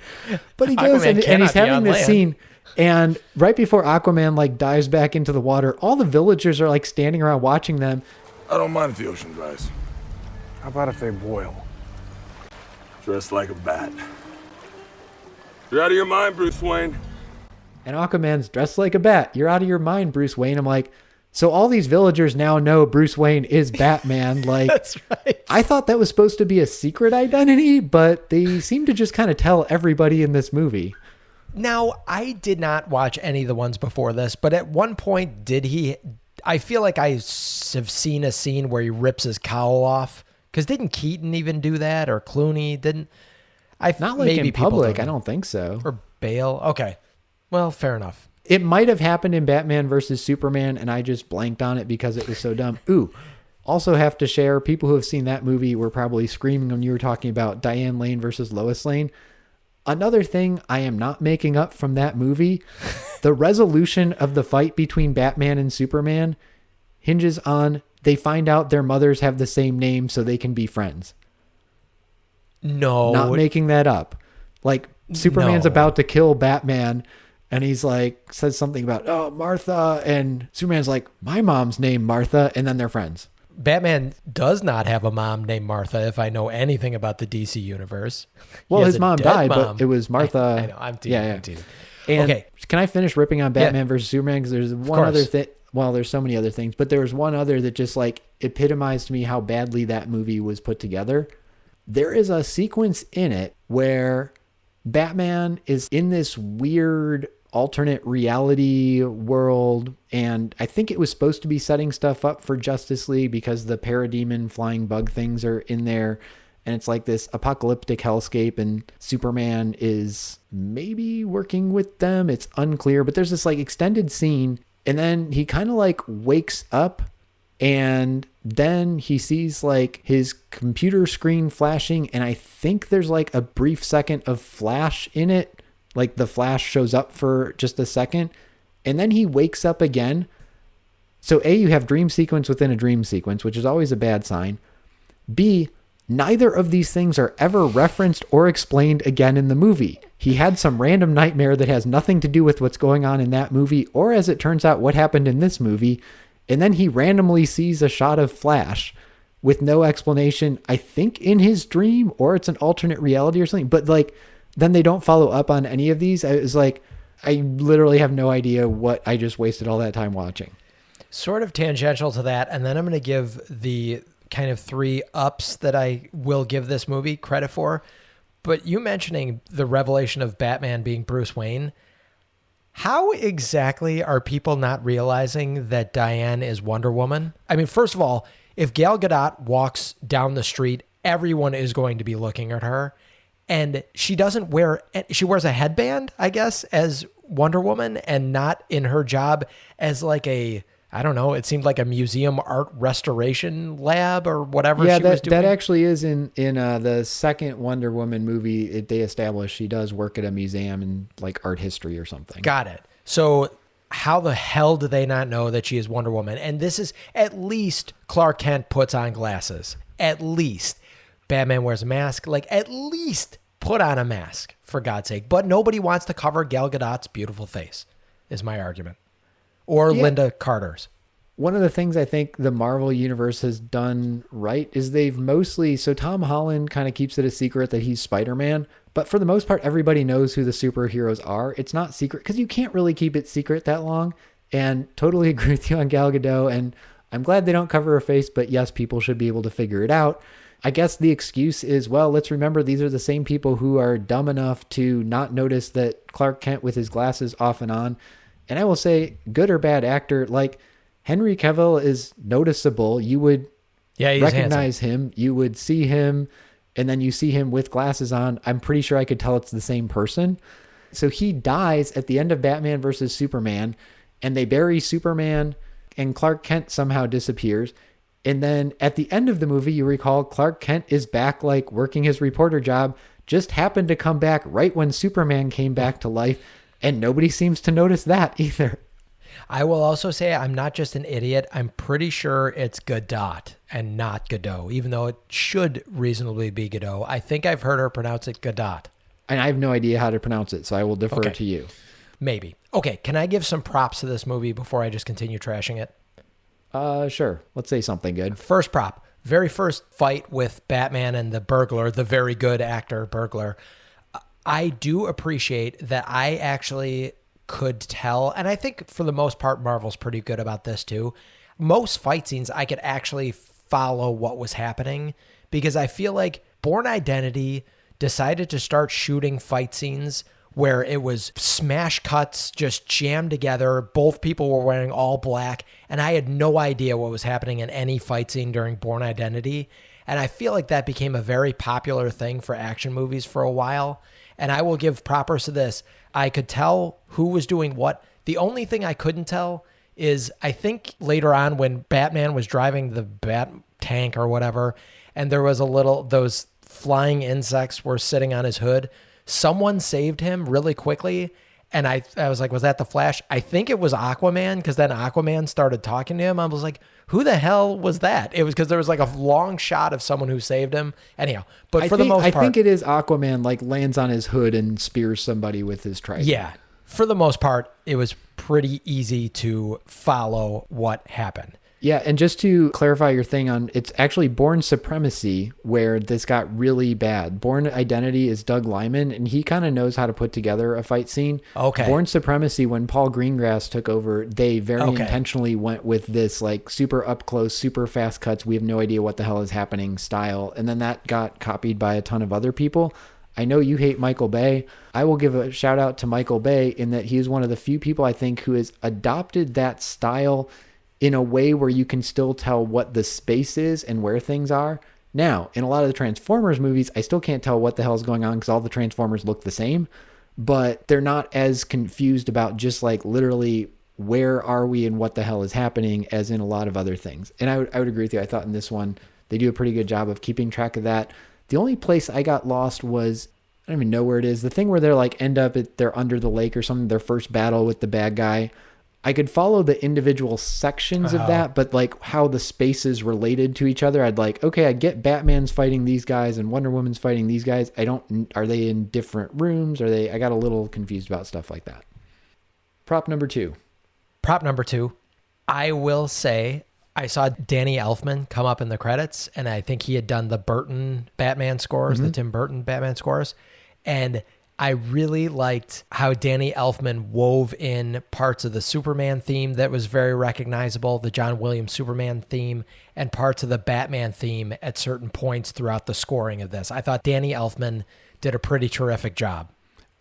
But he goes Aquaman and cannot he's be having on this land. scene, and right before Aquaman like dives back into the water, all the villagers are like standing around watching them. I don't mind if the ocean dries. How about if they boil? Dressed like a bat. You're out of your mind, Bruce Wayne. And Aquaman's dressed like a bat. You're out of your mind, Bruce Wayne. I'm like, so all these villagers now know Bruce Wayne is Batman. Like, That's right. I thought that was supposed to be a secret identity, but they seem to just kind of tell everybody in this movie. Now, I did not watch any of the ones before this, but at one point, did he? I feel like I have seen a scene where he rips his cowl off. Because didn't Keaton even do that, or Clooney didn't? Not like maybe in people public. don't. I don't think so. Or Bale. Okay, well, fair enough. It might have happened in Batman versus Superman, and I just blanked on it because it was so dumb. Ooh, also have to share, people who have seen that movie were probably screaming when you were talking about Diane Lane versus Lois Lane. Another thing I am not making up from that movie, the resolution of the fight between Batman and Superman hinges on they find out their mothers have the same name so they can be friends. No, Not making that up. Like, Superman's No. about to kill Batman, and he's like, says something about, oh, Martha, and Superman's like, my mom's named Martha, and then they're friends. Batman does not have a mom named Martha. If I know anything about the DC universe, Well, He has his a mom dead died, mom. but it was Martha. I know. I'm teasing. Yeah, yeah. I'm teasing. And Okay. can I finish ripping on Batman Yeah. versus Superman? Because there's one course. other thing. Well, there's so many other things, but there was one other that just like epitomized to me how badly that movie was put together. There is a sequence in it where Batman is in this weird alternate reality world, and I think it was supposed to be setting stuff up for Justice League because the parademon flying bug things are in there, and it's like this apocalyptic hellscape, and Superman is maybe working with them. It's unclear, but there's this like extended scene, and then he kind of like wakes up, and then he sees like his computer screen flashing, and I think there's like a brief second of flash in it. Like the flash shows up for just a second, and then he wakes up again. So A, you have dream sequence within a dream sequence, which is always a bad sign. B, Neither of these things are ever referenced or explained again in the movie. He had some random nightmare that has nothing to do with what's going on in that movie, or as it turns out, what happened in this movie. And then he randomly sees a shot of Flash with no explanation, I think in his dream, or it's an alternate reality or something. But like, then they don't follow up on any of these. I was like, I literally have no idea what I just wasted all that time watching. Sort of tangential to that. And then I'm going to give the kind of 3 ups that I will give this movie credit for. But you mentioning the revelation of Batman being Bruce Wayne, how exactly are people not realizing that Diane is Wonder Woman? I mean, first of all, if Gal Gadot walks down the street, everyone is going to be looking at her. And she wears a headband, I guess, as Wonder Woman, and not in her job as like I don't know, it seemed like a museum art restoration lab or whatever she was doing. That actually is in the second Wonder Woman movie. They established she does work at a museum in like art history or something. Got it. So how the hell do they not know that she is Wonder Woman? And this is, at least Clark Kent puts on glasses. At least Batman wears a mask. Like, at least put on a mask, for God's sake. But nobody wants to cover Gal Gadot's beautiful face, is my argument. Or Linda Carter's. One of the things I think the Marvel Universe has done right is they've mostly... So Tom Holland kind of keeps it a secret that he's Spider-Man. But for the most part, everybody knows who the superheroes are. It's not secret because you can't really keep it secret that long. And totally agree with you on Gal Gadot. And I'm glad they don't cover her face. But yes, people should be able to figure it out. I guess the excuse is, well, let's remember these are the same people who are dumb enough to not notice that Clark Kent with his glasses off and on. And I will say, good or bad actor, like Henry Cavill is noticeable. You would recognize him. You would see him, and then you see him with glasses on. I'm pretty sure I could tell it's the same person. So he dies at the end of Batman versus Superman, and they bury Superman, and Clark Kent somehow disappears. And then at the end of the movie, you recall Clark Kent is back, like working his reporter job, just happened to come back right when Superman came back to life. And nobody seems to notice that either. I will also say I'm not just an idiot. I'm pretty sure it's Gadot and not Godot, even though it should reasonably be Godot. I think I've heard her pronounce it Gadot. And I have no idea how to pronounce it, so I will defer to you. Maybe. Okay, can I give some props to this movie before I just continue trashing it? Sure. Let's say something good. First prop. Very first fight with Batman and the burglar, the very good actor burglar. I do appreciate that I actually could tell, and I think for the most part, Marvel's pretty good about this too. Most fight scenes, I could actually follow what was happening because I feel like Bourne Identity decided to start shooting fight scenes where it was smash cuts just jammed together. Both people were wearing all black, and I had no idea what was happening in any fight scene during Bourne Identity. And I feel like that became a very popular thing for action movies for a while. And I will give propers to this. I could tell who was doing what. The only thing I couldn't tell is I think later on when Batman was driving the Bat tank or whatever, and there was those flying insects were sitting on his hood, someone saved him really quickly. And I was like, was that the Flash? I think it was Aquaman, because then Aquaman started talking to him. I was like, who the hell was that? It was because there was like a long shot of someone who saved him. Anyhow, but the most part, I think it is Aquaman, like lands on his hood and spears somebody with his trident. Yeah. For the most part, it was pretty easy to follow what happened. Yeah, and just to clarify your thing on, it's actually Bourne Supremacy where this got really bad. Bourne Identity is Doug Liman, and he kind of knows how to put together a fight scene. Okay. Bourne Supremacy, when Paul Greengrass took over, they very intentionally went with this like super up close, super fast cuts. We have no idea what the hell is happening style. And then that got copied by a ton of other people. I know you hate Michael Bay. I will give a shout out to Michael Bay in that he is one of the few people I think who has adopted that style in a way where you can still tell what the space is and where things are. Now, in a lot of the Transformers movies, I still can't tell what the hell is going on because all the Transformers look the same, but they're not as confused about just like literally where are we and what the hell is happening as in a lot of other things. And I would agree with you. I thought in this one, they do a pretty good job of keeping track of that. The only place I got lost was, I don't even know where it is, the thing where they're like they're under the lake or something, their first battle with the bad guy. I could follow the individual sections of that, but like how the spaces related to each other, I'd like, okay, I get Batman's fighting these guys and Wonder Woman's fighting these guys. Are they in different rooms? I got a little confused about stuff like that. Prop number 2. Prop number 2. I will say I saw Danny Elfman come up in the credits, and I think he had done the Burton Batman scores, the Tim Burton Batman scores. And I really liked how Danny Elfman wove in parts of the Superman theme that was very recognizable, the John Williams Superman theme, and parts of the Batman theme at certain points throughout the scoring of this. I thought Danny Elfman did a pretty terrific job.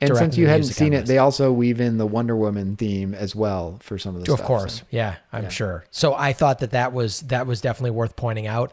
And since you hadn't seen it, they also weave in the Wonder Woman theme as well for some of the stuff. Of course. So. Yeah, I'm sure. So I thought that was definitely worth pointing out.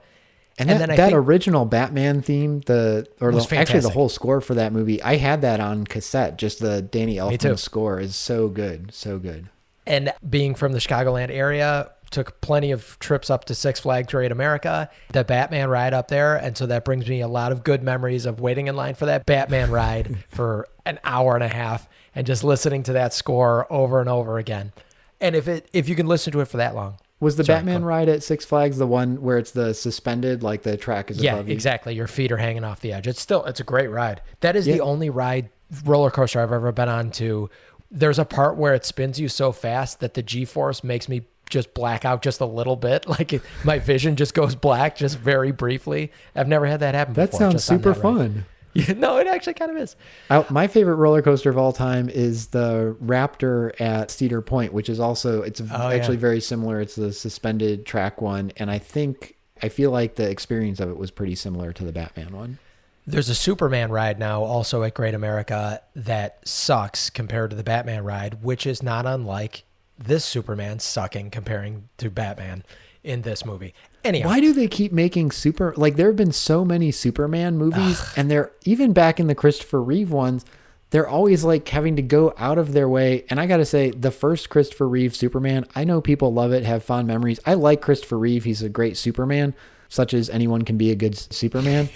And then that original Batman theme, actually the whole score for that movie, I had that on cassette. Just the Danny Elfman score is so good, so good. And being from the Chicagoland area, took plenty of trips up to Six Flags Great America, the Batman ride up there. And so that brings me a lot of good memories of waiting in line for that Batman ride for an hour and a half and just listening to that score over and over again. And if you can listen to it for that long. Was the Batman ride at Six Flags the one where it's the suspended, like the track is above you? Yeah, exactly. Your feet are hanging off the edge. It's a great ride. That is the only roller coaster I've ever been on to. There's a part where it spins you so fast that the G-force makes me just black out just a little bit. Like my vision just goes black just very briefly. I've never had that happen before. That sounds super fun. Yeah, no, it actually kind of is. My favorite roller coaster of all time is the Raptor at Cedar Point, which is also, actually very similar. It's the suspended track one. And I feel like the experience of it was pretty similar to the Batman one. There's a Superman ride now also at Great America that sucks compared to the Batman ride, which is not unlike this Superman sucking comparing to Batman in this movie. Anyhow. Why do they keep making there have been so many Superman movies and they're even back in the Christopher Reeve ones, they're always like having to go out of their way. And I got to say, the first Christopher Reeve Superman, I know people love it, have fond memories. I like Christopher Reeve. He's a great Superman, such as anyone can be a good Superman.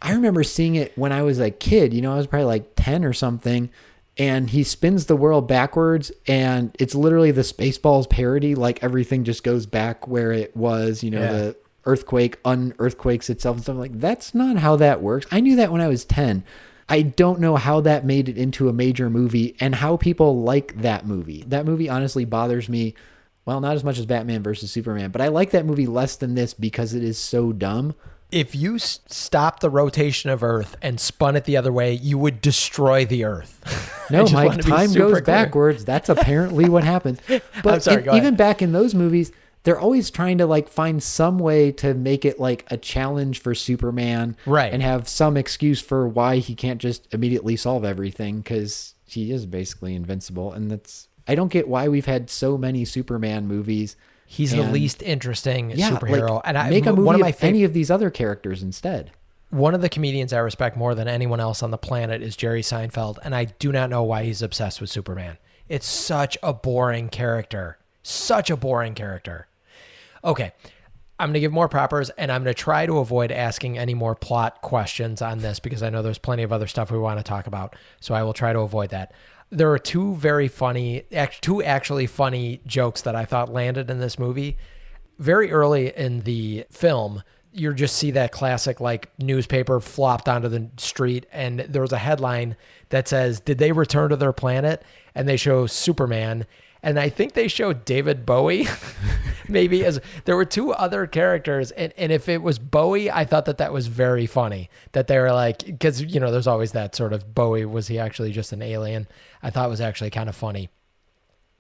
I remember seeing it when I was a kid, I was probably like 10 or something. And he spins the world backwards, and it's literally the Spaceballs parody. Like everything just goes back where it was, the earthquake unearthquakes itself and stuff like that's not how that works. I knew that when I was 10. I don't know how that made it into a major movie and how people like that movie. That movie honestly bothers me. Well, not as much as Batman versus Superman, but I like that movie less than this because it is so dumb. If you stopped the rotation of Earth and spun it the other way, you would destroy the Earth. No, Mike, time goes backwards. That's apparently what happens. But I'm sorry, even back in those movies, they're always trying to like find some way to make it like a challenge for Superman, right? And have some excuse for why he can't just immediately solve everything because he is basically invincible. And I don't get why we've had so many Superman movies. He's the least interesting superhero. And make a movie of any of these other characters instead. One of the comedians I respect more than anyone else on the planet is Jerry Seinfeld, and I do not know why he's obsessed with Superman. It's such a boring character. Such a boring character. Okay, I'm going to give more propers, and I'm going to try to avoid asking any more plot questions on this because I know there's plenty of other stuff we want to talk about, so I will try to avoid that. There are two actually funny jokes that I thought landed in this movie. Very early in the film, you just see that classic like newspaper flopped onto the street, and there was a headline that says, "Did they return to their planet?" And they show Superman, and I think they showed David Bowie. Maybe there were two other characters, and if it was Bowie, I thought that was very funny that they were like, because there's always that sort of Bowie, was he actually just an alien? I thought it was actually kind of funny.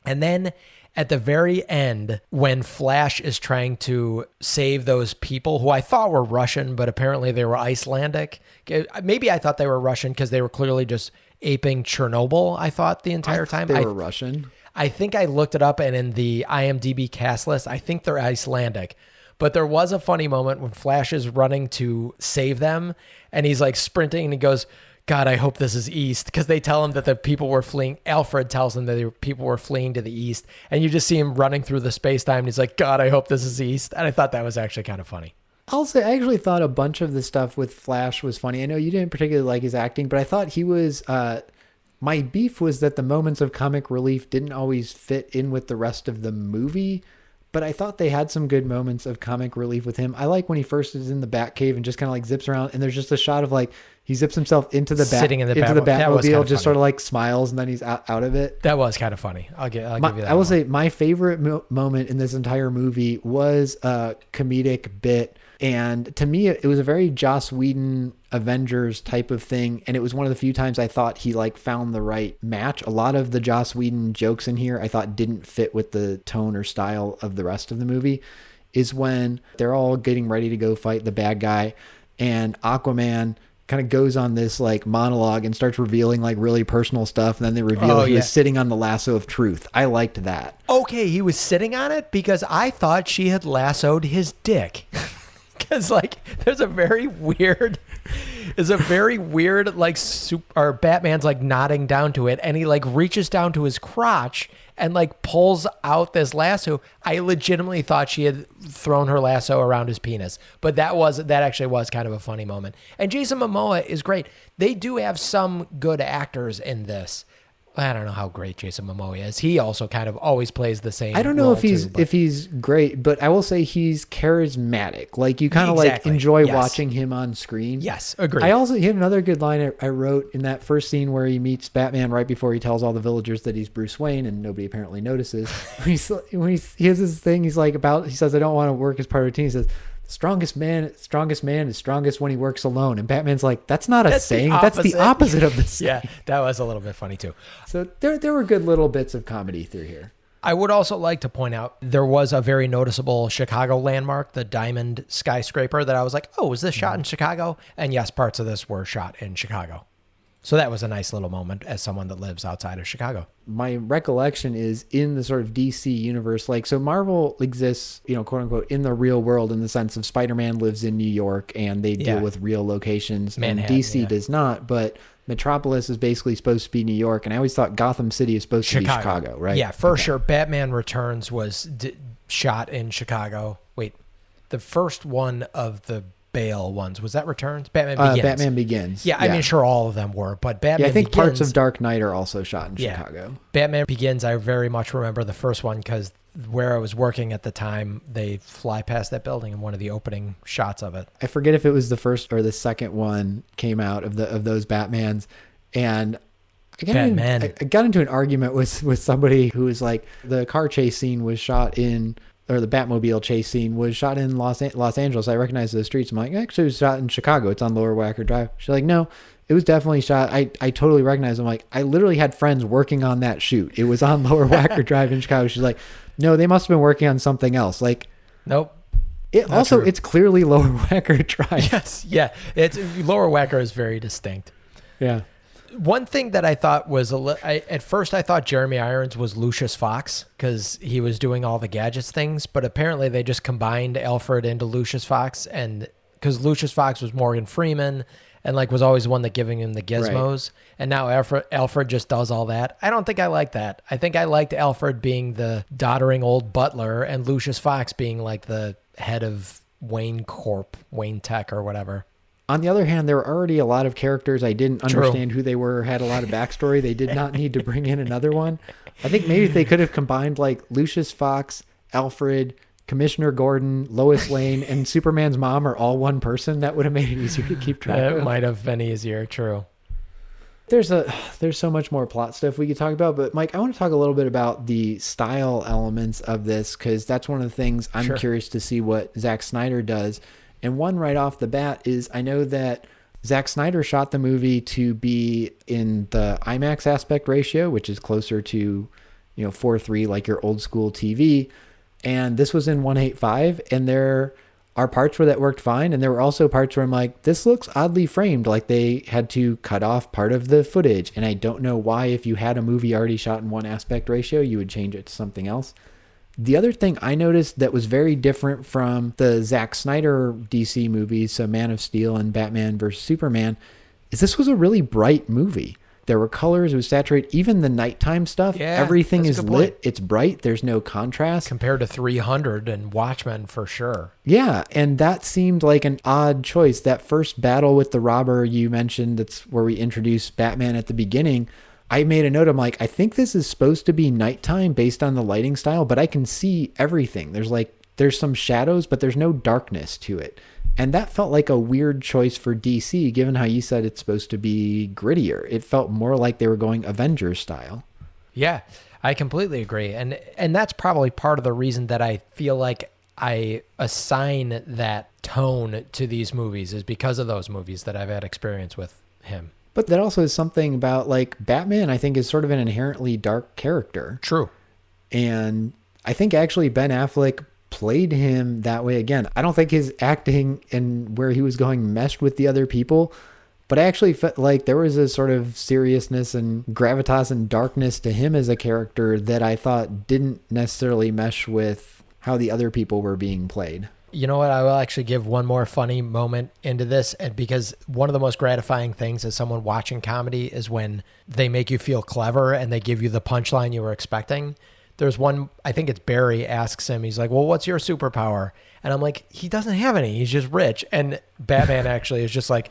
And then at the very end, when Flash is trying to save those people who I thought were Russian, but apparently they were Icelandic. Maybe I thought they were Russian because they were clearly just aping Chernobyl, I thought the entire time. They were Russian. I think I looked it up, and in the IMDb cast list, I think they're Icelandic. But there was a funny moment when Flash is running to save them, and he's like sprinting, and he goes, "God, I hope this is east," because they tell him that the people were fleeing. Alfred tells him that the people were fleeing to the east, and you just see him running through the space-time, and he's like, "God, I hope this is east." And I thought that was actually kind of funny. I'll say I actually thought a bunch of the stuff with Flash was funny. I know you didn't particularly like his acting, but I thought he was My beef was that the moments of comic relief didn't always fit in with the rest of the movie, but I thought they had some good moments of comic relief with him. I like when he first is in the Batcave and just kind of like zips around, and there's just a shot of like he zips himself into the Sitting in the Batmobile, that was kinda just funny. sort of like smiles, and then he's out of it. That was kind of funny. I'll give you that. I will one. say my favorite moment in this entire movie was a comedic bit. And to me, it was a very Joss Whedon Avengers type of thing. And it was one of the few times I thought he like found the right match. A lot of the Joss Whedon jokes in here I thought didn't fit with the tone or style of the rest of the movie, is when they're all getting ready to go fight the bad guy, and Aquaman kind of goes on this like monologue and starts revealing like really personal stuff, and then they reveal he was sitting on the lasso of truth. I liked that. Okay, he was sitting on it because I thought she had lassoed his dick. Because like there's a very weird like or Batman's like nodding down to it, and he like reaches down to his crotch and like pulls out this lasso. I legitimately thought she had thrown her lasso around his penis, but that actually was kind of a funny moment. And Jason Momoa is great. They do have some good actors in this. I don't know how great Jason Momoa is. He also kind of always plays the same. I don't know role if he's great, but I will say he's charismatic. Like you kind of like enjoy watching him on screen. Yes, agreed. He had another good line I wrote in that first scene where he meets Batman right before he tells all the villagers that he's Bruce Wayne, and nobody apparently notices. He has this thing. He says, "I don't want to work as part of a team." He says, strongest man is strongest when he works alone. And Batman's like, that's not a saying. That's the opposite of the saying. Yeah, that was a little bit funny too. So there were good little bits of comedy through here. I would also like to point out there was a very noticeable Chicago landmark, the Diamond skyscraper, that I was like, oh, was this shot in Chicago? And yes, parts of this were shot in Chicago. So that was a nice little moment as someone that lives outside of Chicago. My recollection is in the sort of DC universe, like, so Marvel exists, quote unquote, in the real world in the sense of Spider-Man lives in New York and they deal with real locations. Manhattan, and DC does not, but Metropolis is basically supposed to be New York. And I always thought Gotham City is supposed to be Chicago, right? Yeah, for sure. Batman Returns was shot in Chicago. Wait, the first one of the Bale ones, was that Returns? Batman Begins. Batman Begins. Yeah, I mean, sure, all of them were, but Batman I think Begins, parts of Dark Knight are also shot in Chicago. Batman Begins, I very much remember the first one because where I was working at the time, they fly past that building in one of the opening shots of it. I forget if it was the first or the second one came out of those Batmans, and I got into an argument with somebody who was like, the car chase scene was shot in, or the Batmobile chase scene was shot in Los Angeles. I recognize those streets. I'm like, actually, it was shot in Chicago. It's on Lower Wacker Drive. She's like, no, it was definitely shot. I totally recognize. I'm like, I literally had friends working on that shoot. It was on Lower Wacker Drive in Chicago. She's like, no, they must have been working on something else. Like, nope. It's clearly Lower Wacker Drive. Yes, yeah. It's Lower Wacker is very distinct. Yeah. One thing that I thought was at first I thought Jeremy Irons was Lucius Fox because he was doing all the gadgets things, but apparently they just combined Alfred into Lucius Fox, and because Lucius Fox was Morgan Freeman and like was always the one that giving him the gizmos, and now Alfred just does all that. I don't think I like that. I think I liked Alfred being the doddering old butler and Lucius Fox being like the head of Wayne Tech or whatever. On the other hand, there were already a lot of characters I didn't understand who they were, had a lot of backstory. They did not need to bring in another one. I think maybe if they could have combined like Lucius Fox, Alfred, Commissioner Gordon, Lois Lane, and Superman's mom are all one person, that would have made it easier to keep track of. It might have been easier, true. There's so much more plot stuff we could talk about, but Mike, I want to talk a little bit about the style elements of this, because that's one of the things I'm curious to see what Zack Snyder does. And one right off the bat is, I know that Zack Snyder shot the movie to be in the IMAX aspect ratio, which is closer to, 4:3, like your old school TV. And this was in 1.85, and there are parts where that worked fine. And there were also parts where I'm like, this looks oddly framed, like they had to cut off part of the footage. And I don't know why, if you had a movie already shot in one aspect ratio, you would change it to something else. The other thing I noticed that was very different from the Zack Snyder DC movies, so Man of Steel and Batman vs. Superman, is this was a really bright movie. There were colors, it was saturated, even the nighttime stuff, everything is lit, it's bright, there's no contrast. Compared to 300 and Watchmen for sure. Yeah, and that seemed like an odd choice. That first battle with the robber you mentioned, that's where we introduced Batman at the beginning, I made a note. I'm like, I think this is supposed to be nighttime based on the lighting style, but I can see everything. There's some shadows, but there's no darkness to it. And that felt like a weird choice for DC, given how you said it's supposed to be grittier. It felt more like they were going Avengers style. Yeah, I completely agree. And that's probably part of the reason that I feel like I assign that tone to these movies is because of those movies that I've had experience with him. But that also is something about, like, Batman, I think, is sort of an inherently dark character. True. And I think actually Ben Affleck played him that way again. I don't think his acting and where he was going meshed with the other people, but I actually felt like there was a sort of seriousness and gravitas and darkness to him as a character that I thought didn't necessarily mesh with how the other people were being played. You know what? I will actually give one more funny moment into this, and because one of the most gratifying things as someone watching comedy is when they make you feel clever and they give you the punchline you were expecting. There's one, I think it's Barry asks him, he's like, well, what's your superpower? And I'm like, he doesn't have any. He's just rich. And Batman actually is just like,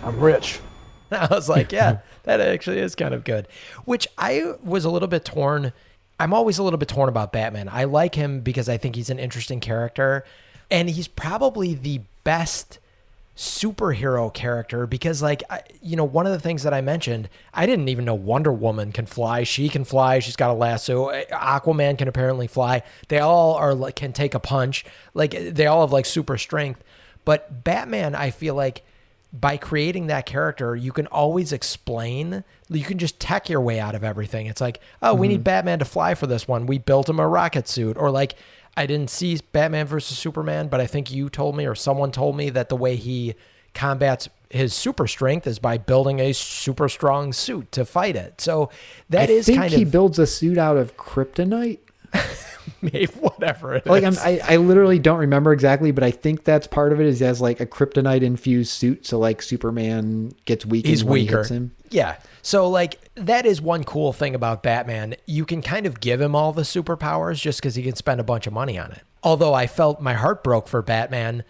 I'm rich. and I was like, yeah, that actually is kind of good. Which I was a little bit torn. I'm always a little bit torn about Batman. I like him because I think he's an interesting character. And he's probably the best superhero character because, like, one of the things that I mentioned, I didn't even know Wonder Woman can fly. She can fly. She's got a lasso. Aquaman can apparently fly. They all are like, can take a punch. Like, they all have like super strength. But Batman, I feel like by creating that character, you can always explain. You can just tech your way out of everything. It's like, oh, we need Batman to fly for this one. We built him a rocket suit. Or like, I didn't see Batman versus Superman, but I think you told me or someone told me that the way he combats his super strength is by building a super strong suit to fight it. So that is kind of... I think he builds a suit out of kryptonite. Maybe whatever it like is. I literally don't remember exactly, but I think that's part of it is he has like a kryptonite infused suit. So like Superman gets weakened He's when weaker. he hits him. Yeah. So like that is one cool thing about Batman. You can kind of give him all the superpowers just because he can spend a bunch of money on it. Although I felt my heart broke for Batman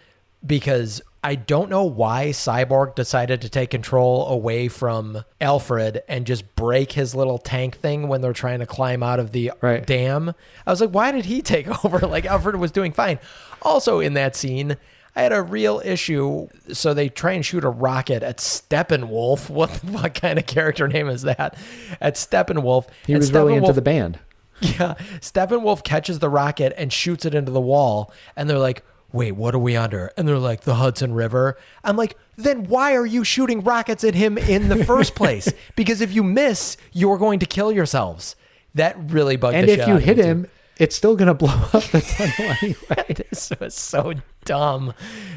because I don't know why Cyborg decided to take control away from Alfred and just break his little tank thing when they're trying to climb out of the dam. I was like, why did he take over? Like, Alfred was doing fine. Also in that scene, I had a real issue. So they try and shoot a rocket at Steppenwolf. What kind of character name is that? At Steppenwolf. He was really into the band. Yeah. Steppenwolf catches the rocket and shoots it into the wall. And they're like, wait, what are we under? And they're like, the Hudson River. I'm like, then why are you shooting rockets at him in the first place? Because if you miss, you're going to kill yourselves. That really bugged the shit out of me. And if you hit him, it's still going to blow up the tunnel anyway. This was so dumb.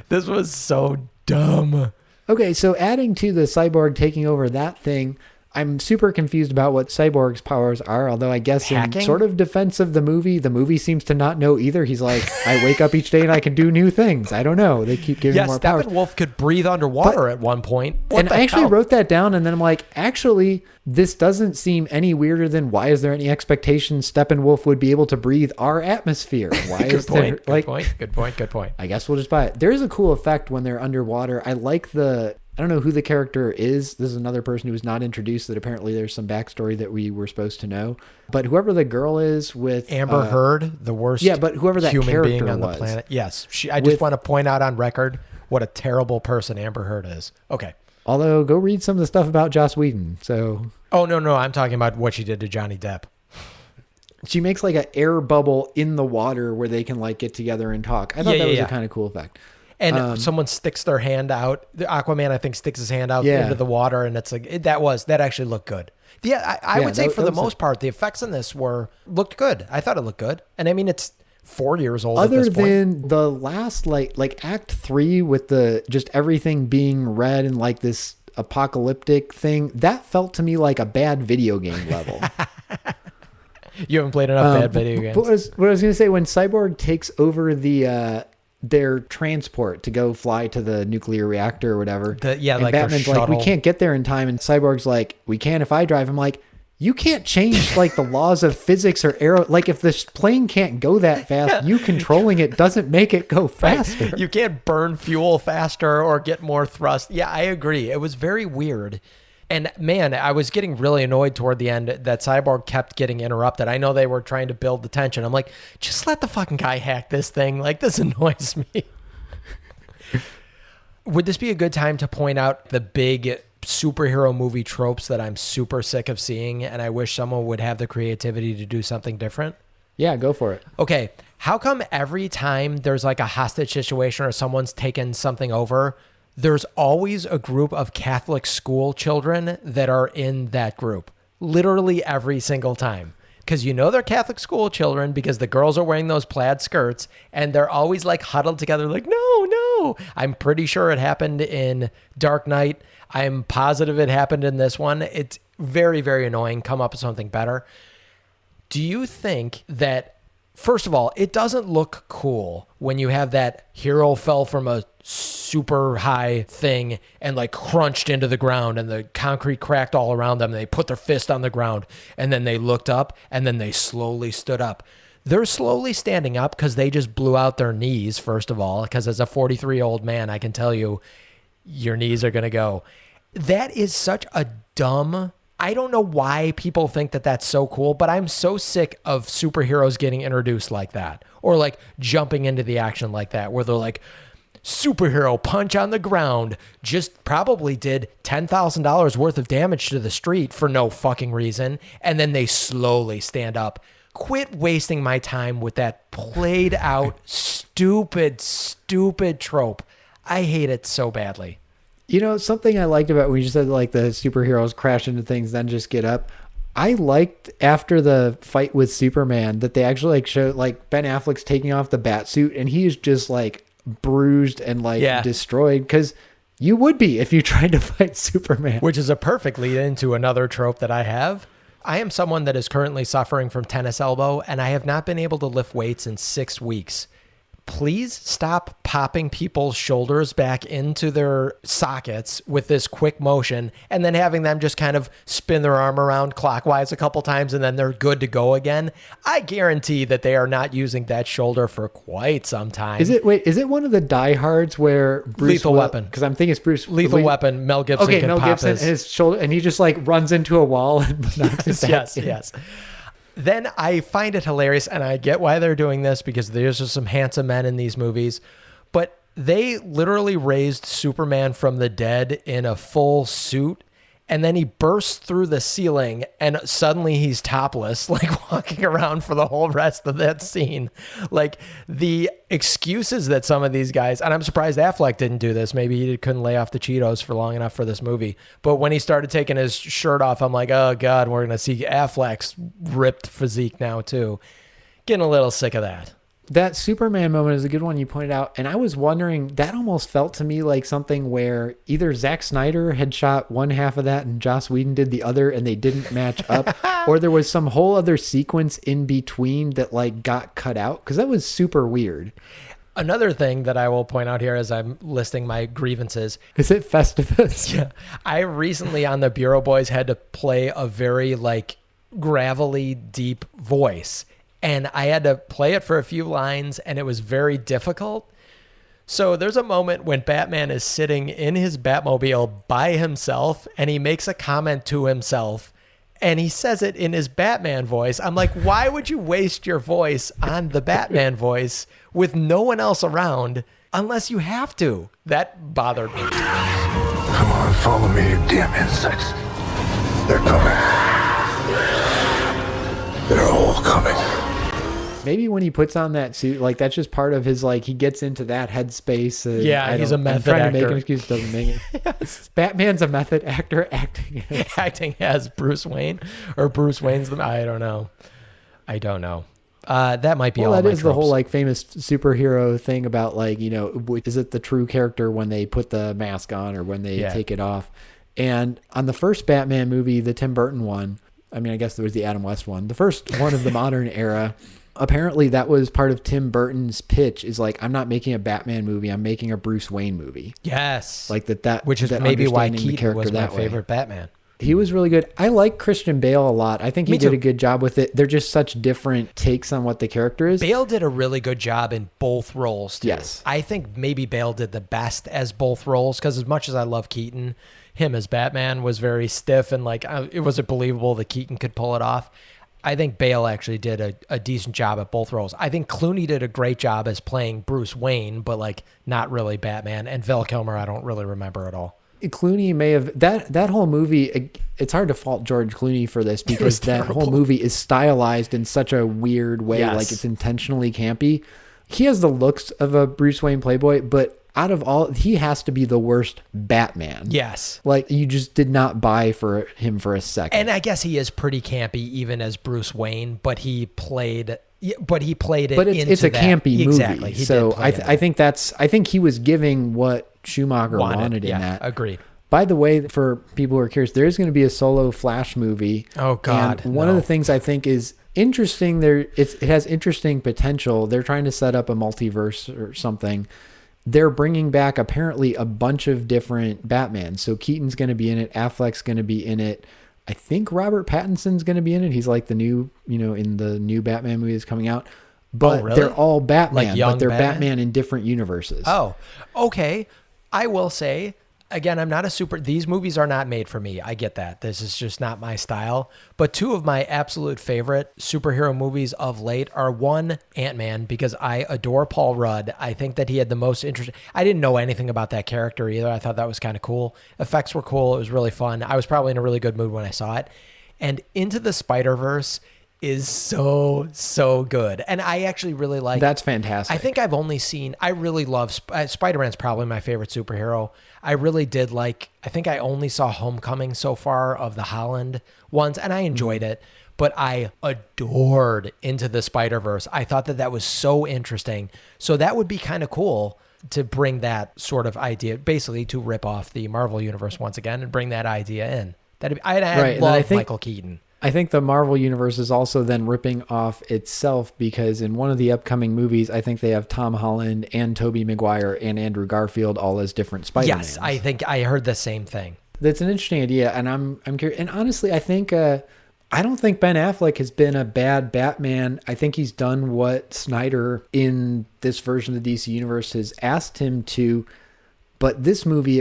This was so dumb. Okay, so adding to the Cyborg taking over that thing, I'm super confused about what Cyborg's powers are, although I guess Hacking? in sort of defense of the movie seems to not know either. He's like, I wake up each day and I can do new things. I don't know. They keep giving more powers. Steppenwolf could breathe underwater at one point. And I actually wrote that down, and then I'm like, actually, this doesn't seem any weirder than why is there any expectation Steppenwolf would be able to breathe our atmosphere? Why is there like Good point. I guess we'll just buy it. There is a cool effect when they're underwater. I like I don't know who the character is. This is another person who was not introduced that apparently there's some backstory that we were supposed to know. But whoever the girl is with... Amber Heard, the worst but whoever that human character being on the was. planet. Yes. I just want to point out on record what a terrible person Amber Heard is. Okay. Although, go read some of the stuff about Joss Whedon. So... Oh, no. I'm talking about what she did to Johnny Depp. She makes like an air bubble in the water where they can like get together and talk. I thought that was a kind of cool effect. And someone sticks their hand out. The Aquaman, I think, sticks his hand out into the water, and it's like that actually looked good. Yeah, I would say for the most part, the effects in this looked good. I thought it looked good, and I mean it's 4 years old. Other at this point. than the last like Act 3 with the just everything being red and like this apocalyptic thing, that felt to me like a bad video game level. You haven't played enough bad video games. What I was going to say, when Cyborg takes over their transport to go fly to the nuclear reactor or whatever. And like Batman's like, we can't get there in time. And Cyborg's like, we can if I drive. I'm like, you can't change like the laws of physics or aero. Like if this plane can't go that fast, you controlling it doesn't make it go faster. Right. You can't burn fuel faster or get more thrust. Yeah, I agree. It was very weird And man, I was getting really annoyed toward the end that Cyborg kept getting interrupted. I know they were trying to build the tension. I'm like, just let the fucking guy hack this thing. Like, this annoys me. Would this be a good time to point out the big superhero movie tropes that I'm super sick of seeing, and I wish someone would have the creativity to do something different? Yeah, go for it. Okay, how come every time there's like a hostage situation or someone's taken something over, there's always a group of Catholic school children that are in that group? Literally every single time. Because you know they're Catholic school children because the girls are wearing those plaid skirts and they're always like huddled together like, no. I'm pretty sure it happened in Dark Knight. I'm positive it happened in this one. It's very, very annoying. Come up with something better. Do you think that, first of all, it doesn't look cool when you have that hero fell from a super high thing and like crunched into the ground and the concrete cracked all around them. They put their fist on the ground and then they looked up and then they slowly stood up. They're slowly standing up because they just blew out their knees, first of all, because as a 43-year-old man, I can tell you, your knees are going to go. That is such a dumb... I don't know why people think that that's so cool, but I'm so sick of superheroes getting introduced like that or like jumping into the action like that, where they're like, superhero punch on the ground, just probably did $10,000 worth of damage to the street for no fucking reason, and then they slowly stand up. Quit wasting my time with that played out stupid trope. I hate it so badly. You know, something I liked about when you said like the superheroes crash into things then just get up. I liked after the fight with Superman that they actually like showed like Ben Affleck's taking off the bat suit and he is just like bruised and like destroyed, because you would be if you tried to fight Superman. Which is a perfect lead into another trope that I have. I am someone that is currently suffering from tennis elbow and I have not been able to lift weights in 6 weeks. Please stop popping people's shoulders back into their sockets with this quick motion and then having them just kind of spin their arm around clockwise a couple times and then they're good to go again. I guarantee that they are not using that shoulder for quite some time. Is it one of the Die Hards where Bruce Lethal Weapon? Because I'm thinking it's Bruce. Lethal Weapon. Mel Gibson can Mel pop Gibson his shoulder and he just like runs into a wall and knocks his back in. Yes. Then I find it hilarious, and I get why they're doing this because there's just some handsome men in these movies, but they literally raised Superman from the dead in a full suit, and then he bursts through the ceiling, and suddenly he's topless, like walking around for the whole rest of that scene. Like the excuses that some of these guys, and I'm surprised Affleck didn't do this. Maybe he couldn't lay off the Cheetos for long enough for this movie. But when he started taking his shirt off, I'm like, oh God, we're going to see Affleck's ripped physique now too. Getting a little sick of that. That Superman moment is a good one you pointed out. And I was wondering, that almost felt to me like something where either Zack Snyder had shot one half of that and Joss Whedon did the other and they didn't match up, or there was some whole other sequence in between that like got cut out, because that was super weird. Another thing that I will point out here as I'm listing my grievances. Is it Festivus? Yeah. I recently on the Bureau Boys had to play a very like gravelly, deep voice. And I had to play it for a few lines, and it was very difficult. So there's a moment when Batman is sitting in his Batmobile by himself, and he makes a comment to himself, and he says it in his Batman voice. I'm like, why would you waste your voice on the Batman voice with no one else around unless you have to? That bothered me. Come on, follow me, you damn insects. They're coming. They're all coming. Maybe when he puts on that suit, like that's just part of his, like he gets into that headspace. Yeah, he's a method actor. I'm trying to make an excuse, doesn't make it. Yes. Batman's a method actor acting as Bruce Wayne, or Bruce Wayne's the, I don't know. That might be all. Well, that my is tropes. the whole like famous superhero thing about like, you know, is it the true character when they put the mask on or when they take it off? And on the first Batman movie, the Tim Burton one, I mean, I guess there was the Adam West one, the first one of the modern era. Apparently that was part of Tim Burton's pitch, is like, I'm not making a Batman movie, I'm making a Bruce Wayne movie. Yes. Like that which is that maybe why understanding the Keaton was my that way. favorite Batman. He was really good. I like Christian Bale a lot. I think he Me did too. a good job with it. They're just such different takes on what the character is. Bale did a really good job in both roles, too. Yes. I think maybe Bale did the best as both roles, because as much as I love Keaton, him as Batman was very stiff, and like it wasn't believable that Keaton could pull it off. I think Bale actually did a decent job at both roles. I think Clooney did a great job as playing Bruce Wayne, but like not really Batman. And Val Kilmer, I don't really remember at all. Clooney may have that whole movie. It's hard to fault George Clooney for this because that whole terrible. movie is stylized in such a weird way, Yes. like it's intentionally campy. He has the looks of a Bruce Wayne playboy, but out of all, he has to be the worst Batman. Yes. Like you just did not buy for him for a second. And I guess he is pretty campy even as Bruce Wayne, but he played it but into it's a that. campy movie. Exactly. He So did play it. I think he was giving what Schumacher wanted in yeah, that. agreed. By the way, for people who are curious, there is going to be a solo Flash movie. Oh, God, And one of no. the things I think is interesting it has interesting potential. They're trying to set up a multiverse or something. They're bringing back apparently a bunch of different Batmans. So Keaton's going to be in it. Affleck's going to be in it. I think Robert Pattinson's going to be in it. He's like the new, in the new Batman movie that's coming out. But really? they're all Batman, Like young but they're Batman? Batman in different universes. Oh, okay. I will say, again, I'm not these movies are not made for me. I get that. This is just not my style. But two of my absolute favorite superhero movies of late are one, Ant-Man, because I adore Paul Rudd. I think that he had the most interesting. I didn't know anything about that character either. I thought that was kind of cool. Effects were cool. It was really fun. I was probably in a really good mood when I saw it. And Into the Spider-Verse is so good. And I actually really like. That's fantastic. I think I've only seen. I really love Spider-Man's probably my favorite superhero. I really did like. I think I only saw Homecoming so far of the Holland ones, and I enjoyed it. But I adored Into the Spider-Verse. I thought that was so interesting. So that would be kind of cool to bring that sort of idea, basically to rip off the Marvel universe once again and bring that idea in. I Right, and love I think- Michael Keaton. I think the Marvel universe is also then ripping off itself because in one of the upcoming movies, I think they have Tom Holland and Tobey Maguire and Andrew Garfield all as different Spider-Mans. Yes, I think I heard the same thing. That's an interesting idea, and I'm curious. And honestly, I think I don't think Ben Affleck has been a bad Batman. I think he's done what Snyder in this version of the DC universe has asked him to. But this movie,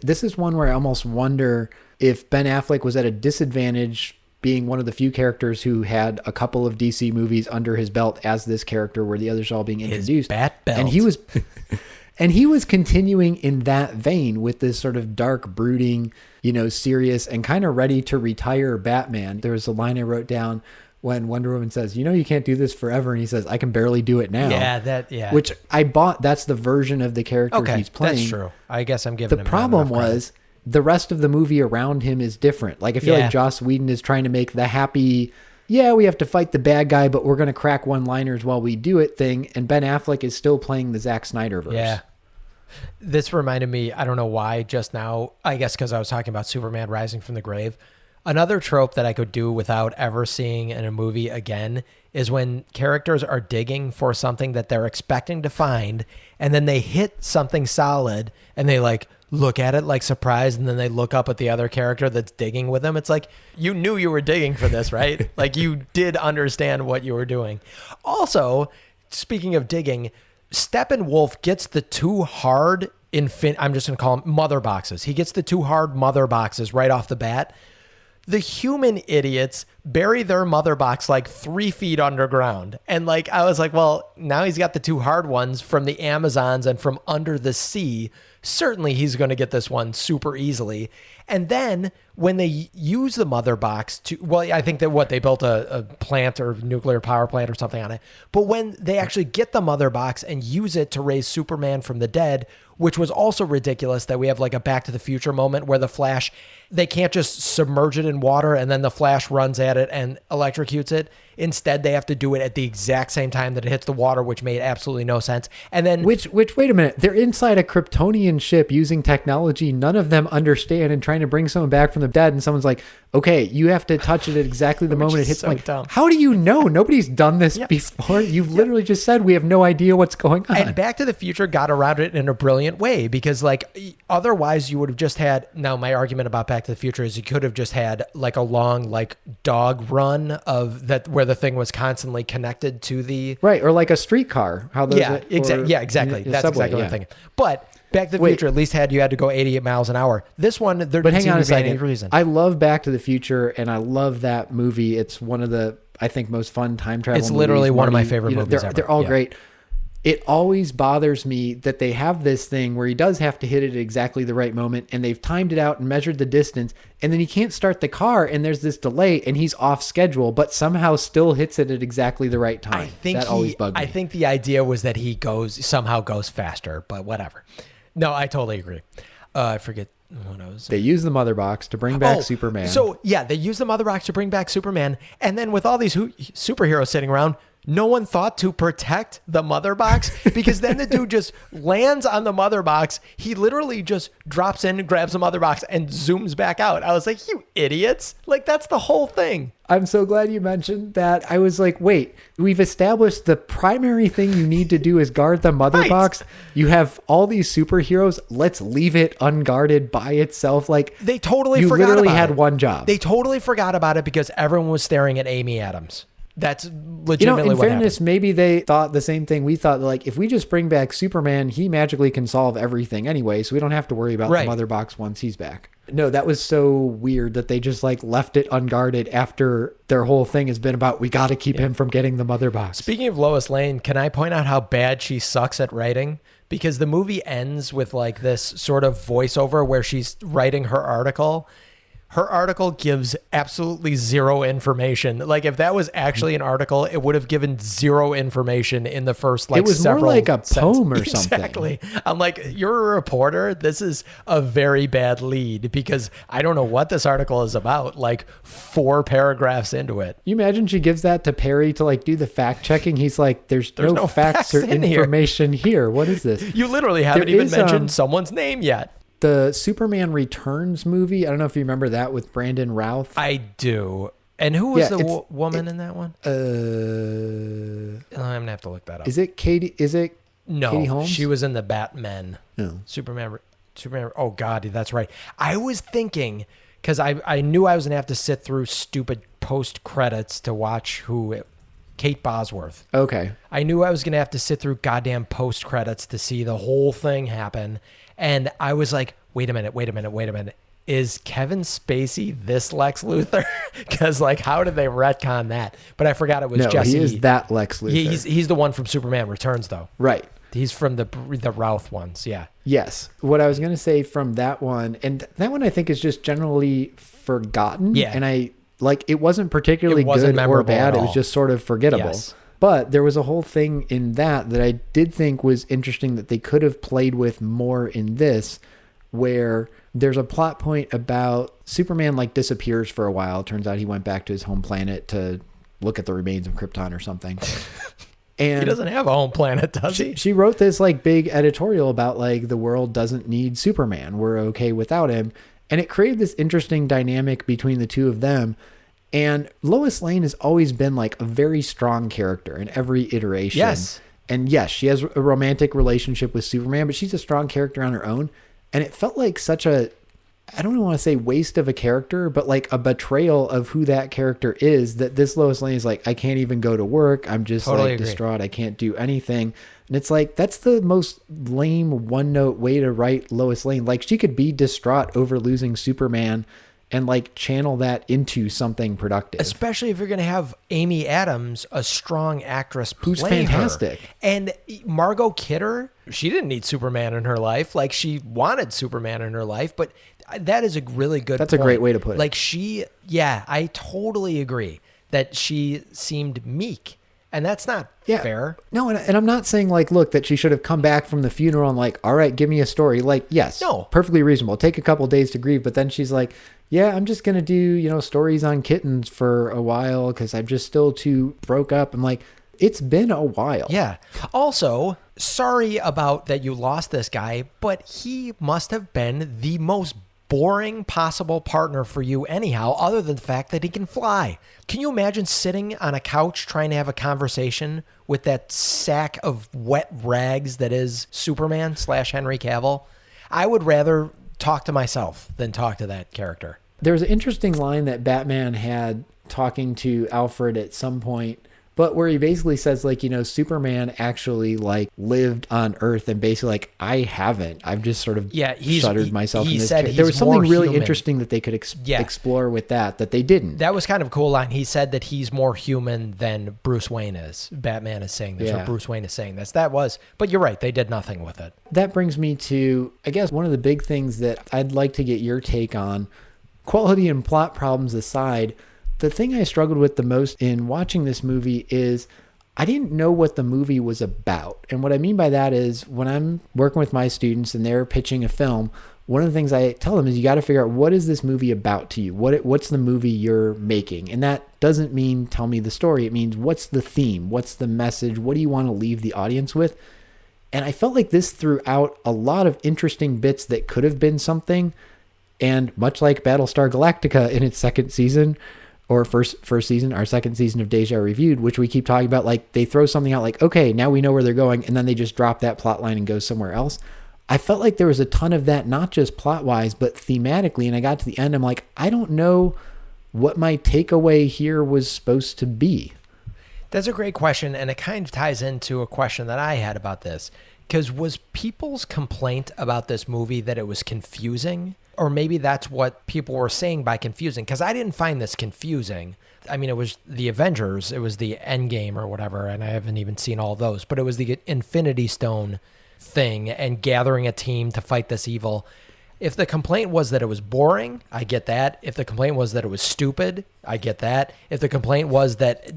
this is one where I almost wonder if Ben Affleck was at a disadvantage being one of the few characters who had a couple of DC movies under his belt as this character where the others are all being introduced. bat belt. And he was continuing in that vein with this sort of dark, brooding, serious and kind of ready to retire Batman. There was a line I wrote down when Wonder Woman says, you can't do this forever. And he says, I can barely do it now. Yeah. Which I bought. That's the version of the character Okay, he's playing. that's true. I guess I'm giving The him problem enough credit. was the rest of the movie around him is different. Like I feel Yeah. like Joss Whedon is trying to make the happy, we have to fight the bad guy, but we're going to crack one-liners while we do it thing. And Ben Affleck is still playing the Zack Snyder verse. Yeah. This reminded me, I don't know why just now, I guess because I was talking about Superman rising from the grave. Another trope that I could do without ever seeing in a movie again is when characters are digging for something that they're expecting to find, and then they hit something solid and they like look at it like surprised, and then they look up at the other character that's digging with them. It's like, you knew you were digging for this, right? Like you did understand what you were doing. Also, speaking of digging, Steppenwolf gets the two hard I'm just going to call them mother boxes. He gets the two hard mother boxes right off the bat. The human idiots bury their mother box like 3 feet underground. And like, I was like, well, now he's got the two hard ones from the Amazons and from under the sea. Certainly he's going to get this one super easily. And then when they use the mother box I think that they built a plant or nuclear power plant or something on it. But when they actually get the mother box and use it to raise Superman from the dead, which was also ridiculous that we have like a Back to the Future moment where the Flash, they can't just submerge it in water and then the Flash runs at at it and electrocutes it. Instead, they have to do it at the exact same time that it hits the water, which made absolutely no sense. And then, Which, wait a minute. They're inside a Kryptonian ship using technology none of them understand and trying to bring someone back from the dead. And someone's like, okay, you have to touch it at exactly the moment it is hits. so Like, dumb. how do you know? Nobody's done this before. You've literally just said we have no idea what's going on. and Back to the Future got around it in a brilliant way because, like, otherwise you would have just had. Now, my argument about Back to the Future is you could have just had like a long, like, dog run of that where the thing was constantly connected to the. Right. Or like a streetcar. How those Yeah, exactly. Yeah, exactly. That's exactly what I'm thinking. But Back to the Future at least you had to go 88 miles an hour. This one, there But didn't hang seem on to a be any second. reason. I love Back to the Future, and I love that movie. It's one of the, I think, most fun time travel. It's literally movies. one of my Marty, favorite movies ever. They're all Yeah. great. It always bothers me that they have this thing where he does have to hit it at exactly the right moment, and they've timed it out and measured the distance, and then he can't start the car, and there's this delay, and he's off schedule, but somehow still hits it at exactly the right time. That always bugged me. I think the idea was that he somehow goes faster, but whatever. No, I totally agree. I forget what I was saying. They use the mother box to bring back Superman. So yeah, they use the mother box to bring back Superman, and then with all these superheroes sitting around, no one thought to protect the mother box because then the dude just lands on the mother box. He literally just drops in, grabs the mother box, and zooms back out. I was like, you idiots! Like, that's the whole thing. I'm so glad you mentioned that. I was like, wait, we've established the primary thing you need to do is guard the mother Right. box. You have all these superheroes. Let's leave it unguarded by itself. Like, They totally you forgot literally about had it. one job. They totally forgot about it because everyone was staring at Amy Adams. That's legitimately You know, in what fairness, happened. maybe they thought the same thing we thought. Like, if we just bring back Superman, he magically can solve everything anyway, so we don't have to worry about Right. the mother box once he's back. No, that was so weird that they just like left it unguarded after their whole thing has been about we got to keep him from getting the mother box. Speaking of Lois Lane, can I point out how bad she sucks at writing? Because the movie ends with like this sort of voiceover where she's writing her article. Her article gives absolutely zero information. Like, if that was actually an article, it would have given zero information in the first, like, It was more several like a sentences. poem or something. Exactly. I'm like, you're a reporter. This is a very bad lead because I don't know what this article is about. Like, 4 paragraphs into it. You imagine she gives that to Perry to like do the fact checking. He's like, there's no facts or in here." information here. What is this? You literally haven't There even is, mentioned someone's name yet. The Superman Returns movie. I don't know if you remember that with Brandon Routh. I do. And who was Yeah, the woman in that one? Uh, I'm gonna have to look that up. is it Katie? Is it No, Katie Holmes? she was in the Batman. No. Superman. Oh God, that's right. I was thinking because I knew I was gonna have to sit through stupid post credits to watch Kate Bosworth. Okay. I knew I was gonna have to sit through goddamn post credits to see the whole thing happen, and I was like, wait a minute. Is Kevin Spacey this Lex Luthor? Because like, how did they retcon that? But I forgot it was No, Jesse. he is that Lex Luthor. He's the one from Superman Returns, though. Right. He's from the Routh ones, yeah. Yes. What I was going to say from that one, and that one I think is just generally forgotten. Yeah. And it wasn't particularly It wasn't good or memorable bad. at It was all. just sort of forgettable. Yes. But there was a whole thing in that I did think was interesting that they could have played with more in this, where there's a plot point about Superman like disappears for a while. Turns out he went back to his home planet to look at the remains of Krypton or something. And He doesn't have a home planet, does he? she wrote this like big editorial about like the world doesn't need Superman. We're okay without him. And it created this interesting dynamic between the two of them. And Lois Lane has always been like a very strong character in every iteration. Yes. And yes, she has a romantic relationship with Superman, but she's a strong character on her own. And it felt like such a, I don't even want to say waste of a character, but like a betrayal of who that character is, that this Lois Lane is like, I can't even go to work. I'm just Totally like agree. distraught. I can't do anything. And it's like, that's the most lame one note way to write Lois Lane. Like, she could be distraught over losing Superman and like channel that into something productive. Especially if you're going to have Amy Adams, a strong actress, Who's play fantastic. her. And Margot Kidder, she didn't need Superman in her life. Like, she wanted Superman in her life, but that is a really good That's a point. great way to put it. Like, I totally agree that she seemed meek. And that's not fair. No, and I'm not saying like, look, that she should have come back from the funeral and like, all right, give me a story. Like, yes, No. perfectly reasonable. Take a couple days to grieve, but then she's like, yeah, I'm just going to do, stories on kittens for a while because I'm just still too broke up. I'm like, it's been a while. Yeah. Also, sorry about that you lost this guy, but he must have been the most boring possible partner for you anyhow, other than the fact that he can fly. Can you imagine sitting on a couch trying to have a conversation with that sack of wet rags that is Superman / Henry Cavill? I would rather talk to myself than talk to that character. There was an interesting line that Batman had talking to Alfred at some point, but where he basically says, like, Superman actually, like, lived on Earth, and basically, like, I haven't. I've just sort of shuttered myself in this. There was something really interesting that they could explore with that they didn't. That was kind of a cool line. He said that he's more human than Bruce Wayne is. Batman is saying this, or Bruce Wayne is saying this. But you're right. They did nothing with it. That brings me to, I guess, one of the big things that I'd like to get your take on. Quality and plot problems aside, the thing I struggled with the most in watching this movie is I didn't know what the movie was about. And what I mean by that is when I'm working with my students and they're pitching a film, one of the things I tell them is you got to figure out, what is this movie about to you? What's the movie you're making? And that doesn't mean tell me the story. It means what's the theme? What's the message? What do you want to leave the audience with? And I felt like this threw out a lot of interesting bits that could have been something. And much like Battlestar Galactica in its second season, or first season, our second season of Deja Reviewed, which we keep talking about, like they throw something out like, okay, now we know where they're going, and then they just drop that plot line and go somewhere else. I felt like there was a ton of that, not just plot-wise, but thematically, and I got to the end, I'm like, I don't know what my takeaway here was supposed to be. That's a great question, and it kind of ties into a question that I had about this. Because was people's complaint about this movie that it was confusing? Or maybe that's what people were saying by confusing. Because I didn't find this confusing. I mean, it was the Avengers. It was the Endgame or whatever. And I haven't even seen all those. But it was the Infinity Stone thing and gathering a team to fight this evil. If the complaint was that it was boring, I get that. If the complaint was that it was stupid, I get that. If the complaint was that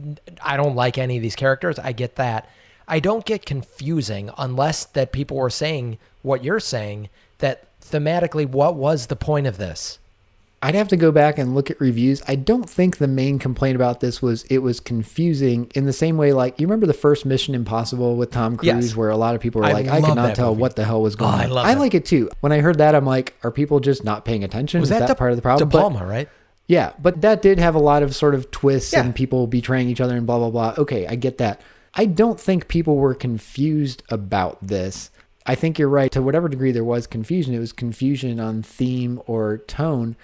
I don't like any of these characters, I get that. I don't get confusing unless that people were saying what you're saying, that thematically, what was the point of this? I'd have to go back and look at reviews. I don't think the main complaint about this was it was confusing in the same way, like, you remember the first Mission Impossible with Tom Cruise, yes, where a lot of people were like, I could not tell movie. what the hell was going on. I like it too. When I heard that, I'm like, are people just not paying attention? Was Is that part of the problem? De Palma, right? Yeah, but that did have a lot of sort of twists and people betraying each other and blah, blah, blah. Okay, I get that. I don't think people were confused about this. I think you're right. To whatever degree there was confusion, it was confusion on theme or tone.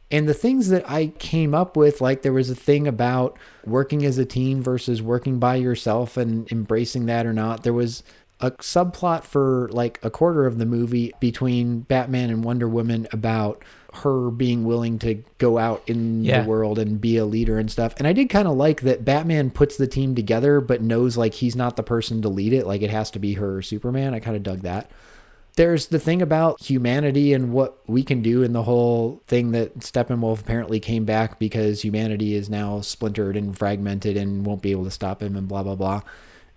And the things that I came up with, like there was a thing about working as a team versus working by yourself and embracing that or not. There was a subplot for like a quarter of the movie between Batman and Wonder Woman about her being willing to go out in the world and be a leader and stuff. And I did kind of like that Batman puts the team together, but knows like he's not the person to lead it. Like it has to be her or Superman. I kind of dug that. There's the thing about humanity and what we can do, and the whole thing that Steppenwolf apparently came back because humanity is now splintered and fragmented and won't be able to stop him and blah, blah, blah.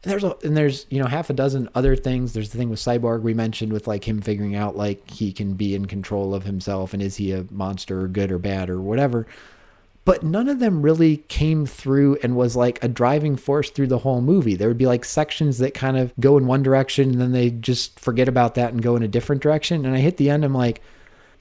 And there's half a dozen other things. There's the thing with Cyborg we mentioned with like him figuring out like he can be in control of himself and is he a monster or good or bad or whatever. But none of them really came through and was like a driving force through the whole movie. There would be like sections that kind of go in one direction and then they just forget about that and go in a different direction. And I hit the end, I'm like,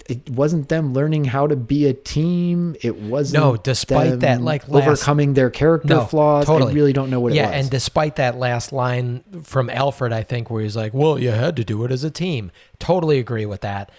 it wasn't them learning how to be a team. It wasn't despite that, like overcoming their character flaws. Totally. I really don't know what it was. Yeah, and despite that last line from Alfred, I think, where he's like, well, you had to do it as a team. Totally agree with that.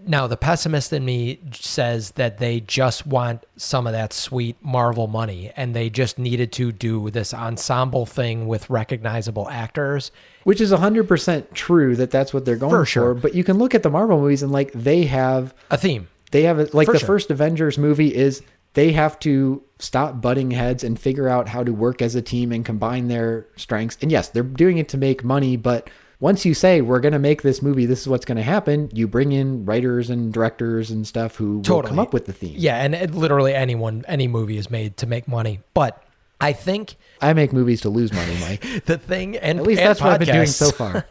Now, the pessimist in me says that they just want some of that sweet Marvel money, and they just needed to do this ensemble thing with recognizable actors. Which is 100% true that that's what they're going for. But you can look at the Marvel movies and like they have a theme. They have like the first Avengers movie is they have to stop butting heads and figure out how to work as a team and combine their strengths. And yes, they're doing it to make money, but once you say we're going to make this movie, this is what's going to happen, you bring in writers and directors and stuff who will come up with the theme. Yeah, and literally any movie is made to make money. But I think I make movies to lose money, Mike. The thing, and at least and that's what I've been doing so far.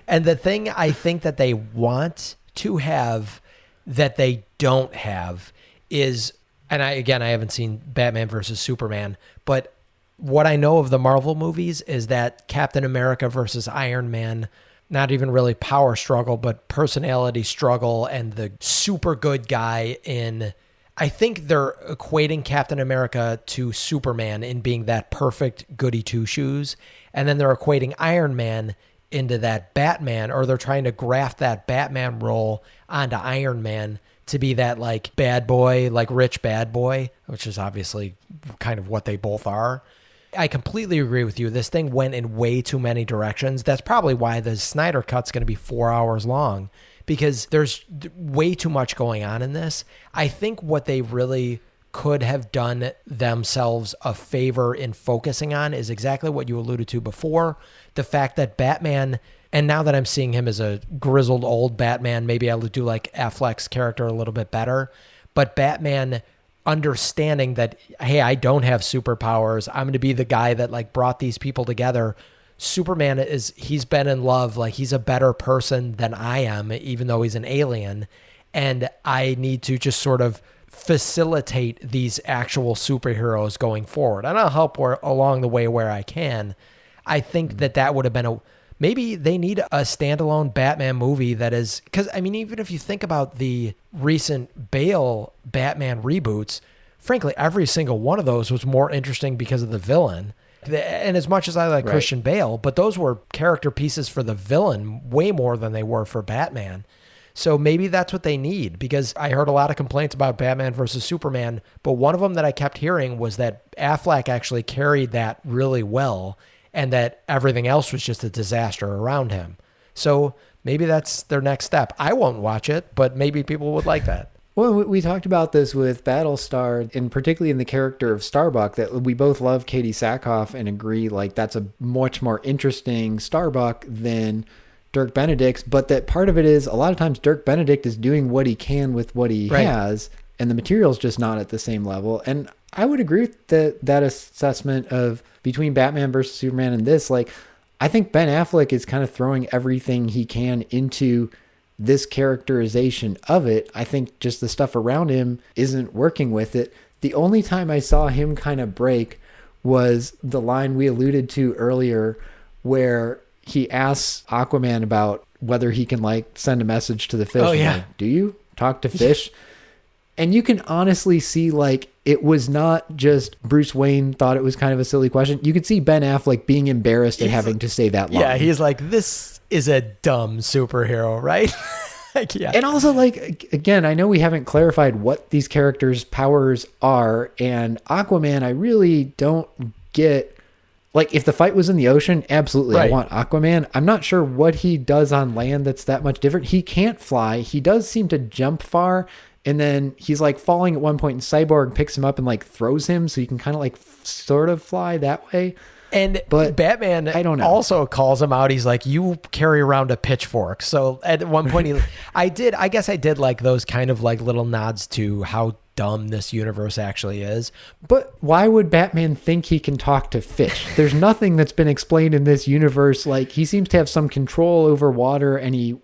And the thing I think that they want to have that they don't have is, and I haven't seen Batman versus Superman, but what I know of the Marvel movies is that Captain America versus Iron Man, not even really power struggle, but personality struggle, and the super good guy in, I think they're equating Captain America to Superman in being that perfect goody two-shoes, and then they're equating Iron Man into that Batman, or they're trying to graft that Batman role onto Iron Man to be that like bad boy, like rich bad boy, which is obviously kind of what they both are. I completely agree with you. This thing went in way too many directions. That's probably why the Snyder Cut's going to be 4 hours long, because there's way too much going on in this. I think what they really could have done themselves a favor in focusing on is exactly what you alluded to before. The fact that Batman, and now that I'm seeing him as a grizzled old Batman, maybe I'll do like Affleck's character a little bit better, but Batman understanding that, hey, I don't have superpowers. I'm going to be the guy that like brought these people together. Superman he's been in love. Like, he's a better person than I am, even though he's an alien. And I need to just sort of facilitate these actual superheroes going forward. And I'll help along the way where I can. I think that would have been maybe they need a standalone Batman movie that is, because I mean, even if you think about the recent Bale Batman reboots, frankly, every single one of those was more interesting because of the villain. And as much as I like Christian Bale, but those were character pieces for the villain way more than they were for Batman. So maybe that's what they need, because I heard a lot of complaints about Batman versus Superman, but one of them that I kept hearing was that Affleck actually carried that really well, and that everything else was just a disaster around him. So maybe that's their next step. I won't watch it, but maybe people would like that. Well, we talked about this with Battlestar, and particularly in the character of Starbuck, that we both love Katie Sackhoff and agree like that's a much more interesting Starbuck than Dirk Benedict's, but that part of it is a lot of times Dirk Benedict is doing what he can with what he has, and the material's just not at the same level. And I would agree with that assessment of between Batman versus Superman and this. Like, I think Ben Affleck is kind of throwing everything he can into this characterization of it. I think just the stuff around him isn't working with it. The only time I saw him kind of break was the line we alluded to earlier, where he asks Aquaman about whether he can like send a message to the fish. Oh, yeah. Like, do you talk to fish? And you can honestly see like it was not just Bruce Wayne thought it was kind of a silly question. You could see Ben Affleck being embarrassed at having to say that line. Yeah, he's like, this is a dumb superhero, right? Like, yeah. And also, like, again, I know we haven't clarified what these characters' powers are, and Aquaman, I really don't get. Like, if the fight was in the ocean, absolutely, I want Aquaman. I'm not sure what he does on land that's that much different. He can't fly. He does seem to jump far, and then he's, like, falling at one point, and Cyborg picks him up and, like, throws him, so you can kind of, like, sort of fly that way. But Batman I don't know. Also calls him out. He's like, you carry around a pitchfork. So at one point, I guess I did like those kind of like little nods to how dumb this universe actually is. But why would Batman think he can talk to fish? There's nothing that's been explained in this universe. Like, he seems to have some control over water, and he,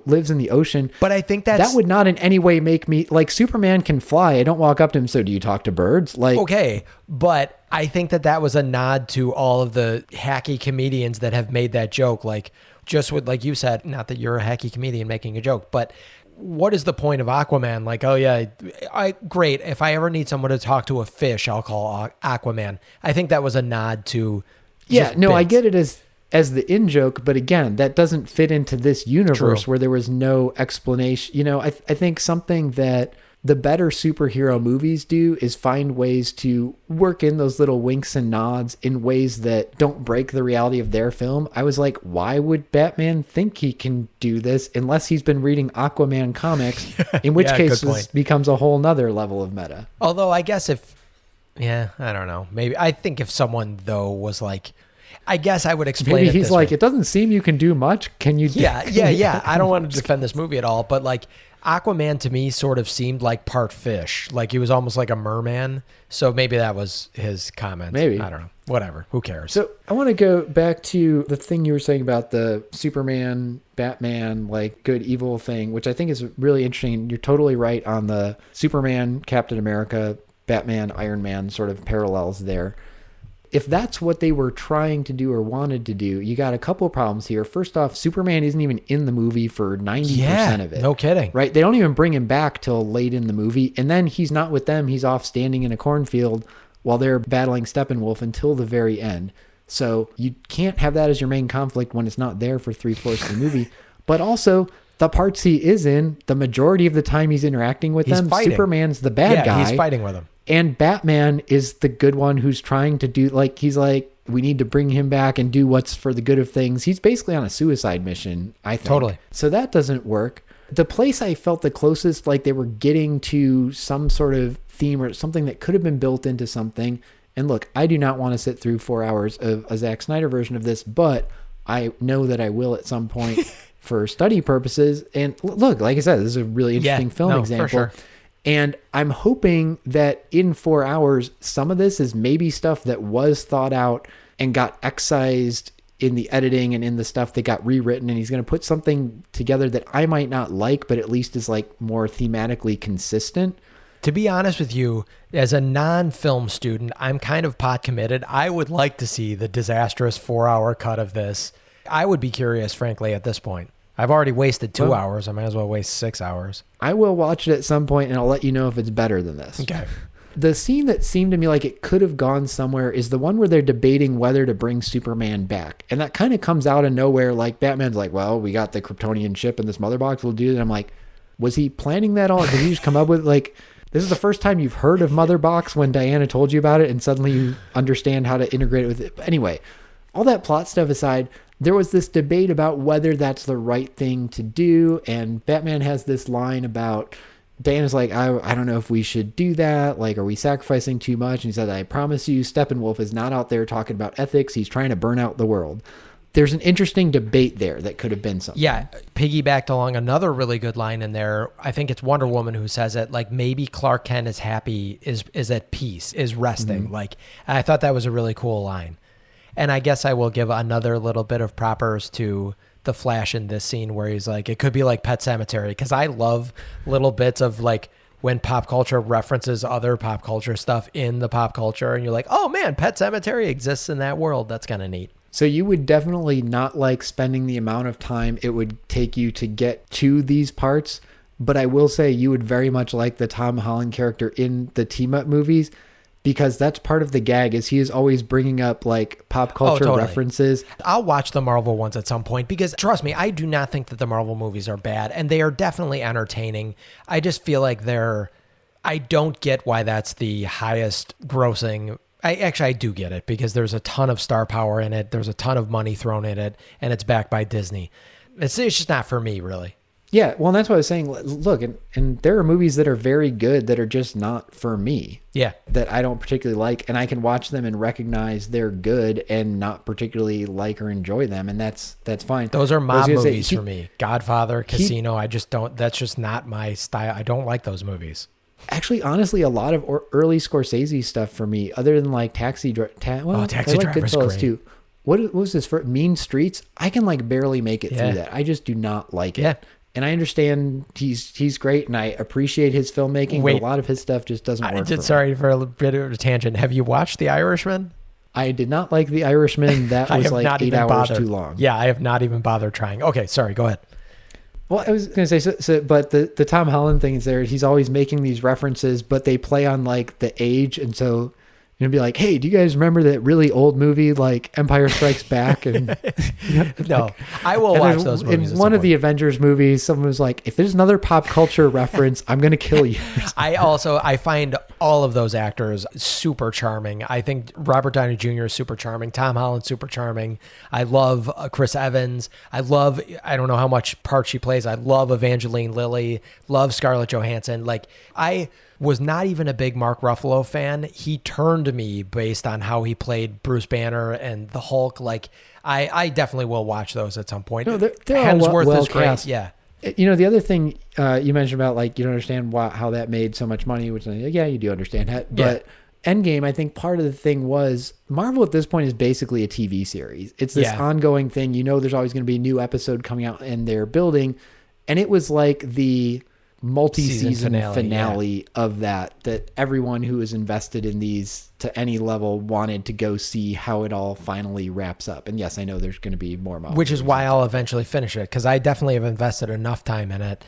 lives in the ocean. But I think that would not in any way make me like Superman can fly. I don't walk up to him. So do you talk to birds? Like, okay. But I think that was a nod to all of the hacky comedians that have made that joke. Like, just with, like you said, not that you're a hacky comedian making a joke, but what is the point of Aquaman? Like, oh yeah, great. If I ever need someone to talk to a fish, I'll call Aquaman. I think that was a nod to. I get it as the in joke, but again, that doesn't fit into this universe where there was no explanation. I think something that the better superhero movies do is find ways to work in those little winks and nods in ways that don't break the reality of their film. I was like, why would Batman think he can do this unless he's been reading Aquaman comics, in which case this becomes a whole nother level of meta. Although I guess I don't know. Maybe I think if someone though was like, I guess I would explain. Maybe he's like, it doesn't seem you can do much. Can you? Yeah. I don't want to defend this movie at all, but like, Aquaman to me sort of seemed like part fish. Like he was almost like a merman. So maybe that was his comment. Maybe. I don't know. Whatever. Who cares? So I want to go back to the thing you were saying about the Superman, Batman, like good evil thing, which I think is really interesting. You're totally right on the Superman, Captain America, Batman, Iron Man sort of parallels there. If that's what they were trying to do or wanted to do, you got a couple of problems here. First off, Superman isn't even in the movie for 90% of it. No kidding. Right? They don't even bring him back till late in the movie. And then he's not with them. He's off standing in a cornfield while they're battling Steppenwolf until the very end. So you can't have that as your main conflict when it's not there for 3/4 of the movie. But also, the parts he is in, the majority of the time he's interacting with them, fighting. Superman's the bad guy. He's fighting with him. And Batman is the good one who's trying to do, like, he's like, we need to bring him back and do what's for the good of things. He's basically on a suicide mission, I think. Totally. So that doesn't work. The place I felt the closest, like they were getting to some sort of theme or something that could have been built into something. And look, I do not want to sit through 4 hours of a Zack Snyder version of this, but I know that I will at some point for study purposes. And look, like I said, this is a really interesting film example. For sure. And I'm hoping that in 4 hours, some of this is maybe stuff that was thought out and got excised in the editing and in the stuff that got rewritten. And he's going to put something together that I might not like, but at least is like more thematically consistent. To be honest with you, as a non-film student, I'm kind of pot committed. I would like to see the disastrous 4-hour cut of this. I would be curious, frankly, at this point. I've already wasted 2 hours. I might as well waste 6 hours. I will watch it at some point and I'll let you know if it's better than this. Okay. The scene that seemed to me like it could have gone somewhere is the one where they're debating whether to bring Superman back. And that kind of comes out of nowhere. Like Batman's like, well, we got the Kryptonian ship in this mother box. We'll do it. And I'm like, was he planning that all? Did he just come up with like, this is the first time you've heard of Mother Box when Diana told you about it and suddenly you understand how to integrate it with it. But anyway, all that plot stuff aside, there was this debate about whether that's the right thing to do. And Batman has this line about, Diana's like, I don't know if we should do that. Like, are we sacrificing too much? And he said, I promise you, Steppenwolf is not out there talking about ethics. He's trying to burn out the world. There's an interesting debate there that could have been something. Yeah, piggybacked along another really good line in there. I think it's Wonder Woman who says it. Like maybe Clark Kent is happy, is at peace, is resting. Like I thought that was a really cool line. And I guess I will give another little bit of propers to the Flash in this scene where he's like, it could be like Pet Sematary, because I love little bits of like when pop culture references other pop culture stuff in the pop culture, and you're like, oh man, Pet Sematary exists in that world. That's kind of neat. So you would definitely not like spending the amount of time it would take you to get to these parts, but I will say you would very much like the Tom Holland character in the team-up movies, because that's part of the gag is he is always bringing up like pop culture references. I'll watch the Marvel ones at some point because trust me, I do not think that the Marvel movies are bad, and they are definitely entertaining. I just feel like I don't get why that's the highest grossing. I do get it because there's a ton of star power in it. There's a ton of money thrown in it, and it's backed by Disney. It's just not for me, really. Yeah, well, that's what I was saying. Look, and there are movies that are very good that are just not for me. Yeah. That I don't particularly like, and I can watch them and recognize they're good and not particularly like or enjoy them, and that's fine. Those are mob movies for me. Godfather, Casino, I just don't, that's just not my style. I don't like those movies. Actually, honestly, a lot of early Scorsese stuff for me, other than like Taxi Driver's great. too. What was this for? Mean Streets? I can like barely make it through that. I just do not like it. And I understand he's great, and I appreciate his filmmaking, but a lot of his stuff just doesn't work for me. Sorry for a bit of a tangent. Have you watched The Irishman? I did not like The Irishman. That was like 8 hours too long. Yeah, I have not even bothered trying. Okay, sorry, go ahead. Well, I was going to say, but the Tom Holland thing is there. He's always making these references, but they play on like the age. And so you'll be like, hey, do you guys remember that really old movie like Empire Strikes Back? And no, I will watch those movies. In one of the Avengers movies, someone was like, if there's another pop culture reference, I'm going to kill you. I find all of those actors super charming. I think Robert Downey Jr. is super charming. Tom Holland, super charming. I love Chris Evans. I don't know how much part she plays. I love Evangeline Lilly. Love Scarlett Johansson. Like I was not even a big Mark Ruffalo fan. He turned me based on how he played Bruce Banner and the Hulk. Like I definitely will watch those at some point. No, they're Hemsworth all well is great. cast. Yeah. You know, the other thing you mentioned about, like, you don't understand how that made so much money, which, yeah, you do understand that. But Endgame, I think part of the thing was Marvel at this point is basically a TV series. It's this ongoing thing. You know, there's always going to be a new episode coming out, and they're building. And it was like the multi-season finale of that everyone who is invested in these to any level wanted to go see how it all finally wraps up. And yes, I know there's going to be more Marvel, which is why I'll eventually finish it, because I definitely have invested enough time in it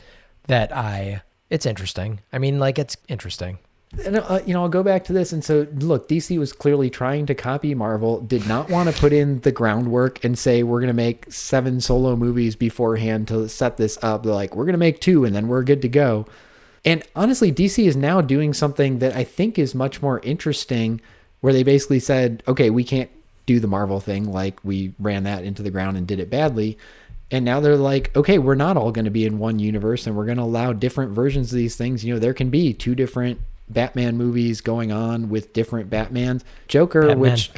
that it's interesting. I mean, like, it's interesting. And, you know, I'll go back to this. And so, look, DC was clearly trying to copy Marvel, did not want to put in the groundwork and say, we're going to make 7 solo movies beforehand to set this up. They're like, we're going to make 2 and then we're good to go. And honestly, DC is now doing something that I think is much more interesting, where they basically said, okay, we can't do the Marvel thing. Like, we ran that into the ground and did it badly. And now they're like, okay, we're not all going to be in one universe, and we're going to allow different versions of these things. You know, there can be 2 different Batman movies going on with different Batmans. Joker, which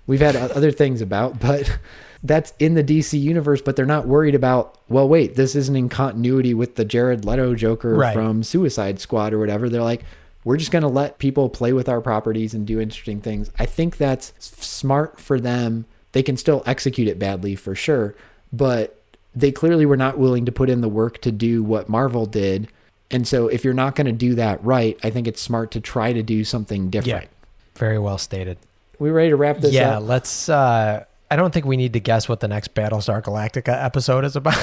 we've had other things about, but that's in the DC universe. But they're not worried about, well, wait, this isn't in continuity with the Jared Leto Joker from Suicide Squad or whatever. They're like, we're just going to let people play with our properties and do interesting things. I think that's smart for them. They can still execute it badly for sure, but they clearly were not willing to put in the work to do what Marvel did. And so if you're not going to do that right, I think it's smart to try to do something different. Yeah, very well stated. We ready to wrap this up? Yeah, let's... I don't think we need to guess what the next Battlestar Galactica episode is about.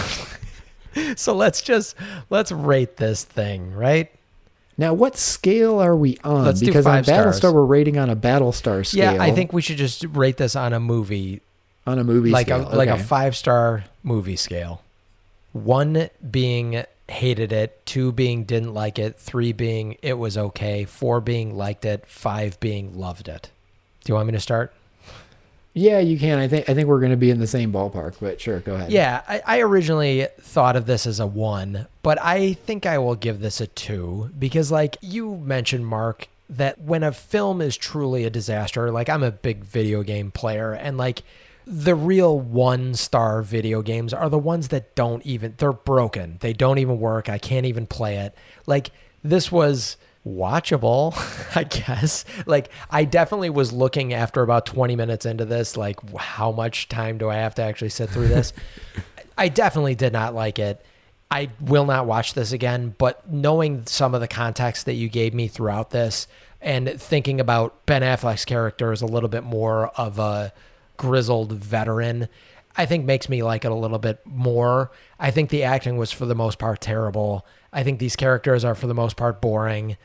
So let's rate this thing, right? Now, what scale are we on? Let's do because 5 on Battlestar, stars. we're rating on a Battlestar scale. Yeah, I think we should just rate this on a movie. On a movie scale. Like a 5-star movie scale. 1 being... hated it, 2 being didn't like it, 3 being it was okay, 4 being liked it, 5 being loved it. Do you want me to start? Yeah, you can. I think we're going to be in the same ballpark, but sure, go ahead. Yeah, I originally thought of this as a 1, but I think I will give this a 2, because like you mentioned, Mark, that when a film is truly a disaster, like I'm a big video game player, and like the real 1-star video games are the ones that they're broken. They don't even work. I can't even play it. Like, this was watchable, I guess. Like, I definitely was looking after about 20 minutes into this, like, how much time do I have to actually sit through this? I definitely did not like it. I will not watch this again, but knowing some of the context that you gave me throughout this and thinking about Ben Affleck's character as a little bit more of a grizzled veteran, I think makes me like it a little bit more. I think the acting was for the most part terrible. I think these characters are for the most part boring.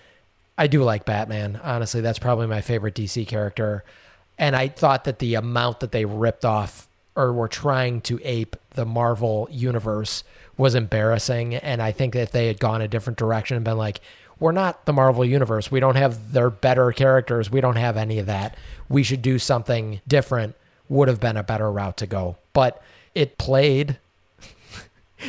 I do like Batman. Honestly, that's probably my favorite DC character. And I thought that the amount that they ripped off or were trying to ape the Marvel universe was embarrassing. And I think that if they had gone a different direction and been like, we're not the Marvel universe, we don't have their better characters, we don't have any of that, we should do something different, would have been a better route to go. But it played.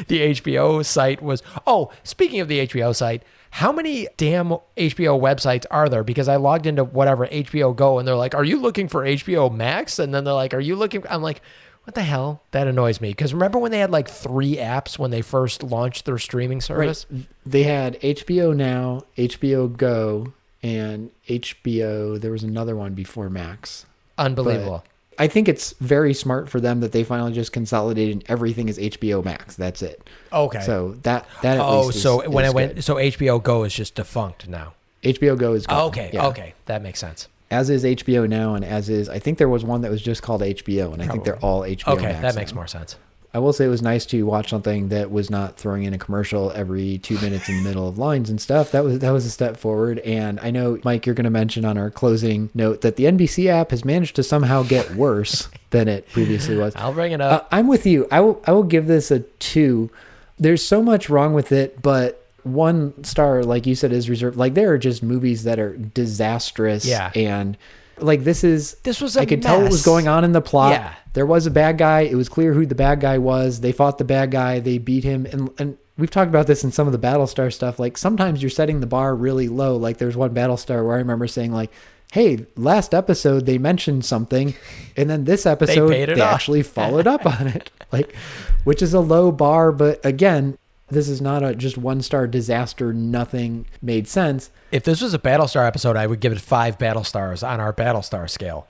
The HBO site was... Oh, speaking of the HBO site, how many damn HBO websites are there? Because I logged into whatever, HBO Go, and they're like, are you looking for HBO Max? And then they're like, are you looking... I'm like, what the hell? That annoys me. Because remember when they had like 3 apps when they first launched their streaming service? Right. They had HBO Now, HBO Go, and HBO... There was another one before Max. Unbelievable. But I think it's very smart for them that they finally just consolidated and everything is HBO Max. That's it. Okay. So that at least is, so when is it went, good. so HBO Go is just defunct now. HBO Go is gone. Okay. Yeah. Okay. That makes sense. As is HBO Now, and as is, I think there was one that was just called HBO, and I think they're all HBO Okay. Max That makes now. more sense. I will say it was nice to watch something that was not throwing in a commercial every 2 minutes in the middle of lines and stuff. That was a step forward. And I know, Mike, you're going to mention on our closing note that the NBC app has managed to somehow get worse than it previously was. I'll bring it up. I'm with you. I will give this a 2. There's so much wrong with it, but 1 star, like you said, is reserved. Like, there are just movies that are disastrous. Yeah. And like, this was a I could tell what was mess. going on in the plot. Yeah. There was a bad guy. It was clear who the bad guy was. They fought the bad guy. They beat him. And we've talked about this in some of the Battlestar stuff. Like, sometimes you're setting the bar really low. Like, there's one Battlestar where I remember saying, like, hey, last episode they mentioned something, and then this episode paid it they off. actually followed up on it. Like, which is a low bar, but again, This is not a just 1-star disaster, nothing made sense. If this was a Battlestar episode, I would give it 5 Battlestars on our Battlestar scale.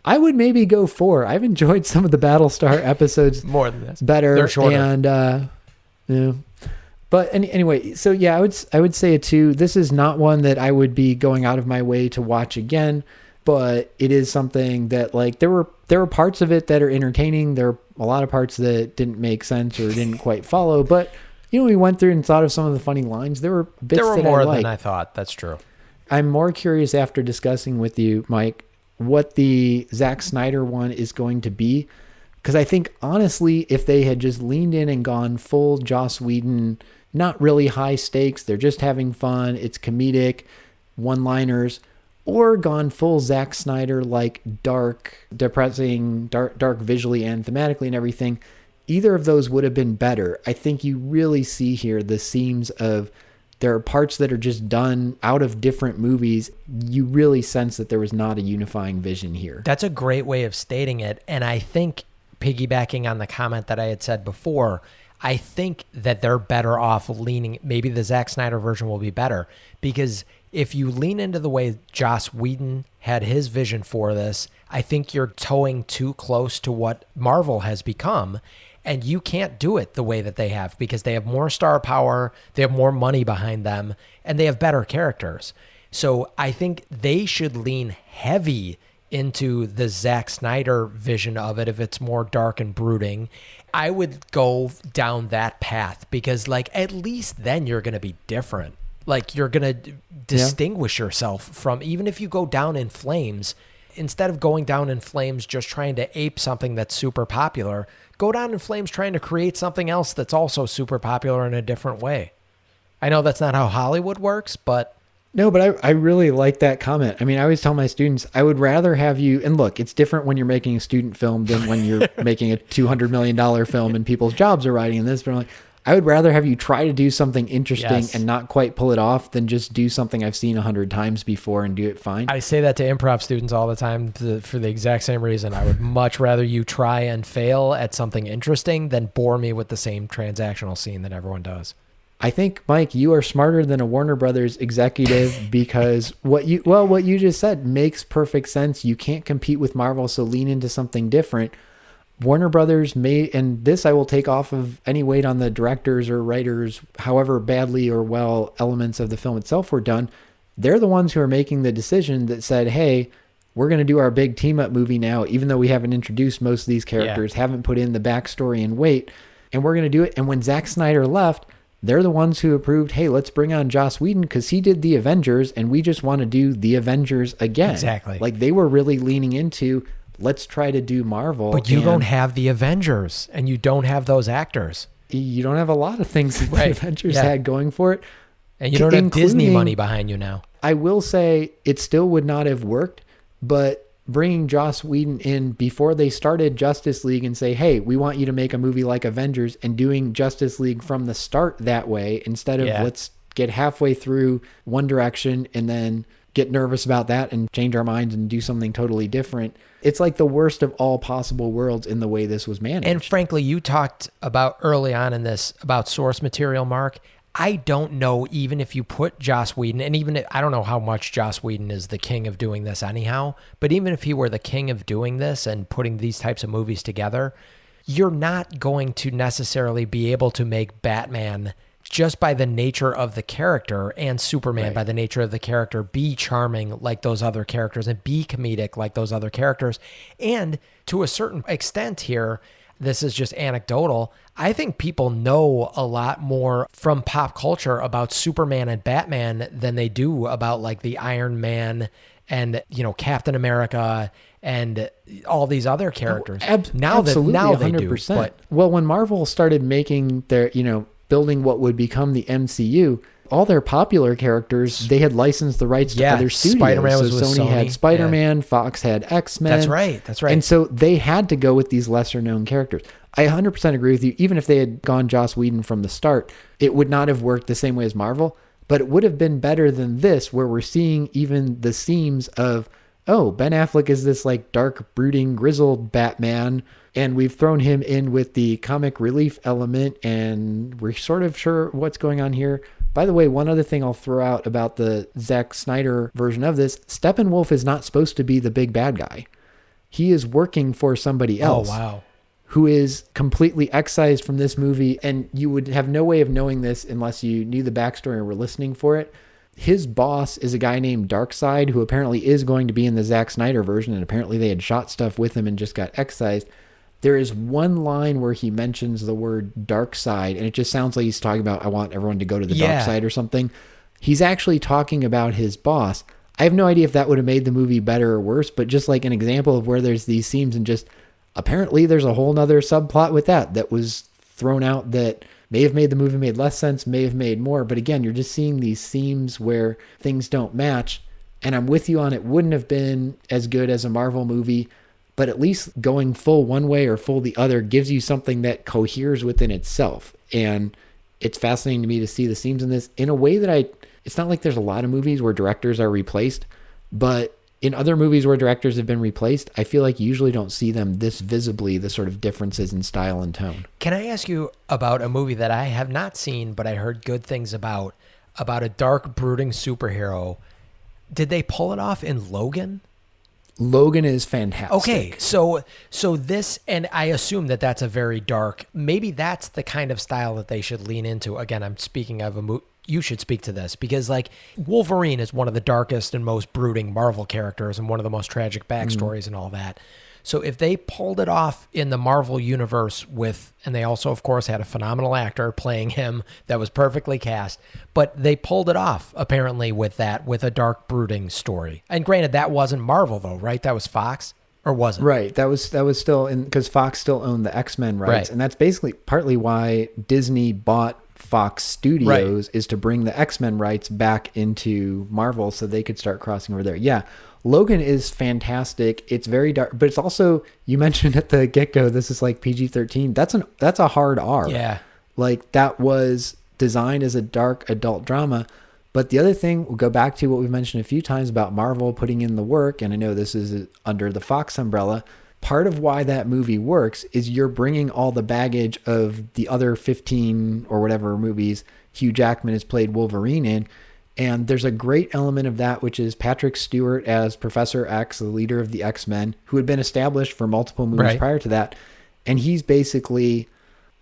I would maybe go 4. I've enjoyed some of the Battlestar episodes More than this. better. They're shorter. And yeah. But anyway, so yeah, I would say a 2. This is not one that I would be going out of my way to watch again, but it is something that, like, there were parts of it that are entertaining. There are a lot of parts that didn't make sense or didn't quite follow, but you know, we went through and thought of some of the funny lines. There were bits There were that more I liked. than I thought. That's true. I'm more curious after discussing with you, Mike, what the Zack Snyder one is going to be. Because I think, honestly, if they had just leaned in and gone full Joss Whedon, not really high stakes, they're just having fun, it's comedic, one-liners, or gone full Zack Snyder, like dark, depressing, dark visually and thematically and everything, either of those would have been better. I think you really see here the seams of, there are parts that are just done out of different movies. You really sense that there was not a unifying vision here. That's a great way of stating it. And I think, piggybacking on the comment that I had said before, I think that they're better off leaning, maybe the Zack Snyder version will be better, because if you lean into the way Joss Whedon had his vision for this, I think you're towing too close to what Marvel has become. And you can't do it the way that they have, because they have more star power, they have more money behind them, and they have better characters. So I think they should lean heavy into the Zack Snyder vision of it if it's more dark and brooding. I would go down that path, because, like, at least then you're going to be different. Like, you're going to distinguish yourself from, even if you go down in flames, instead of going down in flames just trying to ape something that's super popular, go down in flames trying to create something else that's also super popular in a different way. I know that's not how Hollywood works, but... No, but I really like that comment. I mean, I always tell my students, I would rather have you, and look, it's different when you're making a student film than when you're making a $200 million film and people's jobs are riding in this, but I'm like, I would rather have you try to do something interesting and not quite pull it off than just do something I've seen 100 times before and do it fine. I say that to improv students all the time for the exact same reason. I would much rather you try and fail at something interesting than bore me with the same transactional scene that everyone does. I think, Mike, you are smarter than a Warner Brothers executive, because what you just said makes perfect sense. You can't compete with Marvel, so lean into something different. Warner Brothers made, and this I will take off of any weight on the directors or writers, however badly or well elements of the film itself were done. They're the ones who are making the decision that said, hey, we're going to do our big team up movie now, even though we haven't introduced most of these characters, haven't put in the backstory and weight, and we're going to do it. And when Zack Snyder left, they're the ones who approved, hey, let's bring on Joss Whedon because he did the Avengers and we just want to do the Avengers again. Exactly. Like, they were really leaning into, let's try to do Marvel. But you don't have the Avengers, and you don't have those actors. You don't have a lot of things that the Avengers had going for it. And you don't have Disney money behind you now. I will say it still would not have worked, but bringing Joss Whedon in before they started Justice League and say, hey, we want you to make a movie like Avengers, and doing Justice League from the start that way, instead of let's get halfway through one direction and then get nervous about that and change our minds and do something totally different. It's like the worst of all possible worlds in the way this was managed. And frankly, you talked about early on in this about source material, Mark. I don't know, even if you put Joss Whedon, and even if, I don't know how much Joss Whedon is the king of doing this anyhow, but even if he were the king of doing this and putting these types of movies together, you're not going to necessarily be able to make Batman, just by the nature of the character, and Superman by the nature of the character, be charming like those other characters and be comedic like those other characters. And to a certain extent here, this is just anecdotal, I think people know a lot more from pop culture about Superman and Batman than they do about, like, the Iron Man and, you know, Captain America and all these other characters. Now absolutely, they 100%. do. But well, when Marvel started making their, building what would become the MCU, all their popular characters, they had licensed the rights to other studios. Spider-Man was so with Sony had Spider-Man, Yeah. Fox had X-Men. That's right. And so they had to go with these lesser known characters. I 100% agree with you. Even if they had gone Joss Whedon from the start, it would not have worked the same way as Marvel, but it would have been better than this, where we're seeing even the seams of oh, Ben Affleck is this like dark, brooding, grizzled Batman, and we've thrown him in with the comic relief element, and we're sort of sure what's going on here. By the way, one other thing I'll throw out about the Zack Snyder version of this, Steppenwolf is not supposed to be the big bad guy. He is working for somebody else. Oh, wow. Who is completely excised from this movie, and you would have no way of knowing this unless you knew the backstory or were listening for it. His boss is a guy named Darkseid, who apparently is going to be in the Zack Snyder version, and apparently they had shot stuff with him and just got excised. There is one line where he mentions the word Darkseid, and it just sounds like he's talking about, I want everyone to go to the dark side or something. He's actually talking about his boss. I have no idea if that would have made the movie better or worse, but just like an example of where there's these themes, and just apparently there's a whole nother subplot with that was thrown out that may have made the movie made less sense, may have made more. But again, you're just seeing these themes where things don't match. And I'm with you on it wouldn't have been as good as a Marvel movie, but at least going full one way or full the other gives you something that coheres within itself. And it's fascinating to me to see the themes in this in a way that it's not like there's a lot of movies where directors are replaced, but in other movies where directors have been replaced, I feel like you usually don't see them this visibly, the sort of differences in style and tone. Can I ask you about a movie that I have not seen, but I heard good things about a dark, brooding superhero? Did they pull it off in Logan? Logan is fantastic. Okay, so this, and I assume that that's a very dark, maybe that's the kind of style that they should lean into. Again, I'm speaking of a movie. You should speak to this because like Wolverine is one of the darkest and most brooding Marvel characters and one of the most tragic backstories and all that. So if they pulled it off in the Marvel universe and they also of course had a phenomenal actor playing him that was perfectly cast, but they pulled it off apparently with a dark brooding story. And granted, that wasn't Marvel though, right? That was Fox. Or was it? Right. That was still in, because Fox still owned the X-Men rights. Right. And that's basically partly why Disney bought Fox Studios, is to bring the X-Men rights back into Marvel so they could start crossing over there. Yeah. Logan is fantastic. It's very dark, but it's also, you mentioned at the get-go, this is like PG-13. That's a hard R. Yeah. Like that was designed as a dark adult drama. But the other thing, we'll go back to what we've mentioned a few times about Marvel putting in the work, and I know this is under the Fox umbrella. Part of why that movie works is you're bringing all the baggage of the other 15 or whatever movies Hugh Jackman has played Wolverine in. And there's a great element of that, which is Patrick Stewart as Professor X, the leader of the X-Men, who had been established for multiple movies prior to that. And he's basically,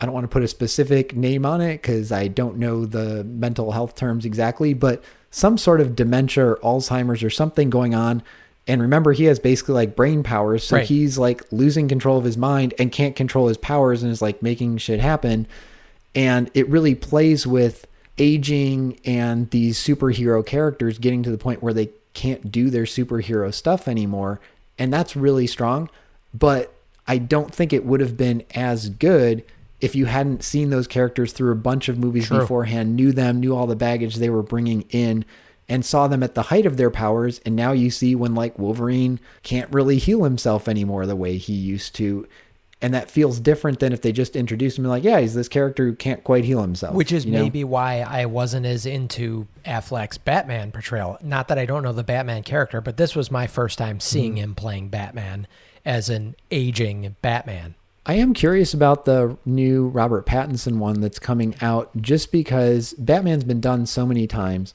I don't want to put a specific name on it because I don't know the mental health terms exactly, but some sort of dementia or Alzheimer's or something going on. And remember, he has basically like brain powers. So he's like losing control of his mind and can't control his powers and is like making shit happen. And it really plays with aging and these superhero characters getting to the point where they can't do their superhero stuff anymore. And that's really strong. But I don't think it would have been as good if you hadn't seen those characters through a bunch of movies beforehand, knew them, knew all the baggage they were bringing in, and saw them at the height of their powers. And now you see when like Wolverine can't really heal himself anymore the way he used to. And that feels different than if they just introduced him and like, yeah, he's this character who can't quite heal himself. Which is maybe why I wasn't as into Affleck's Batman portrayal. Not that I don't know the Batman character, but this was my first time seeing him playing Batman as an aging Batman. I am curious about the new Robert Pattinson one that's coming out, just because Batman's been done so many times.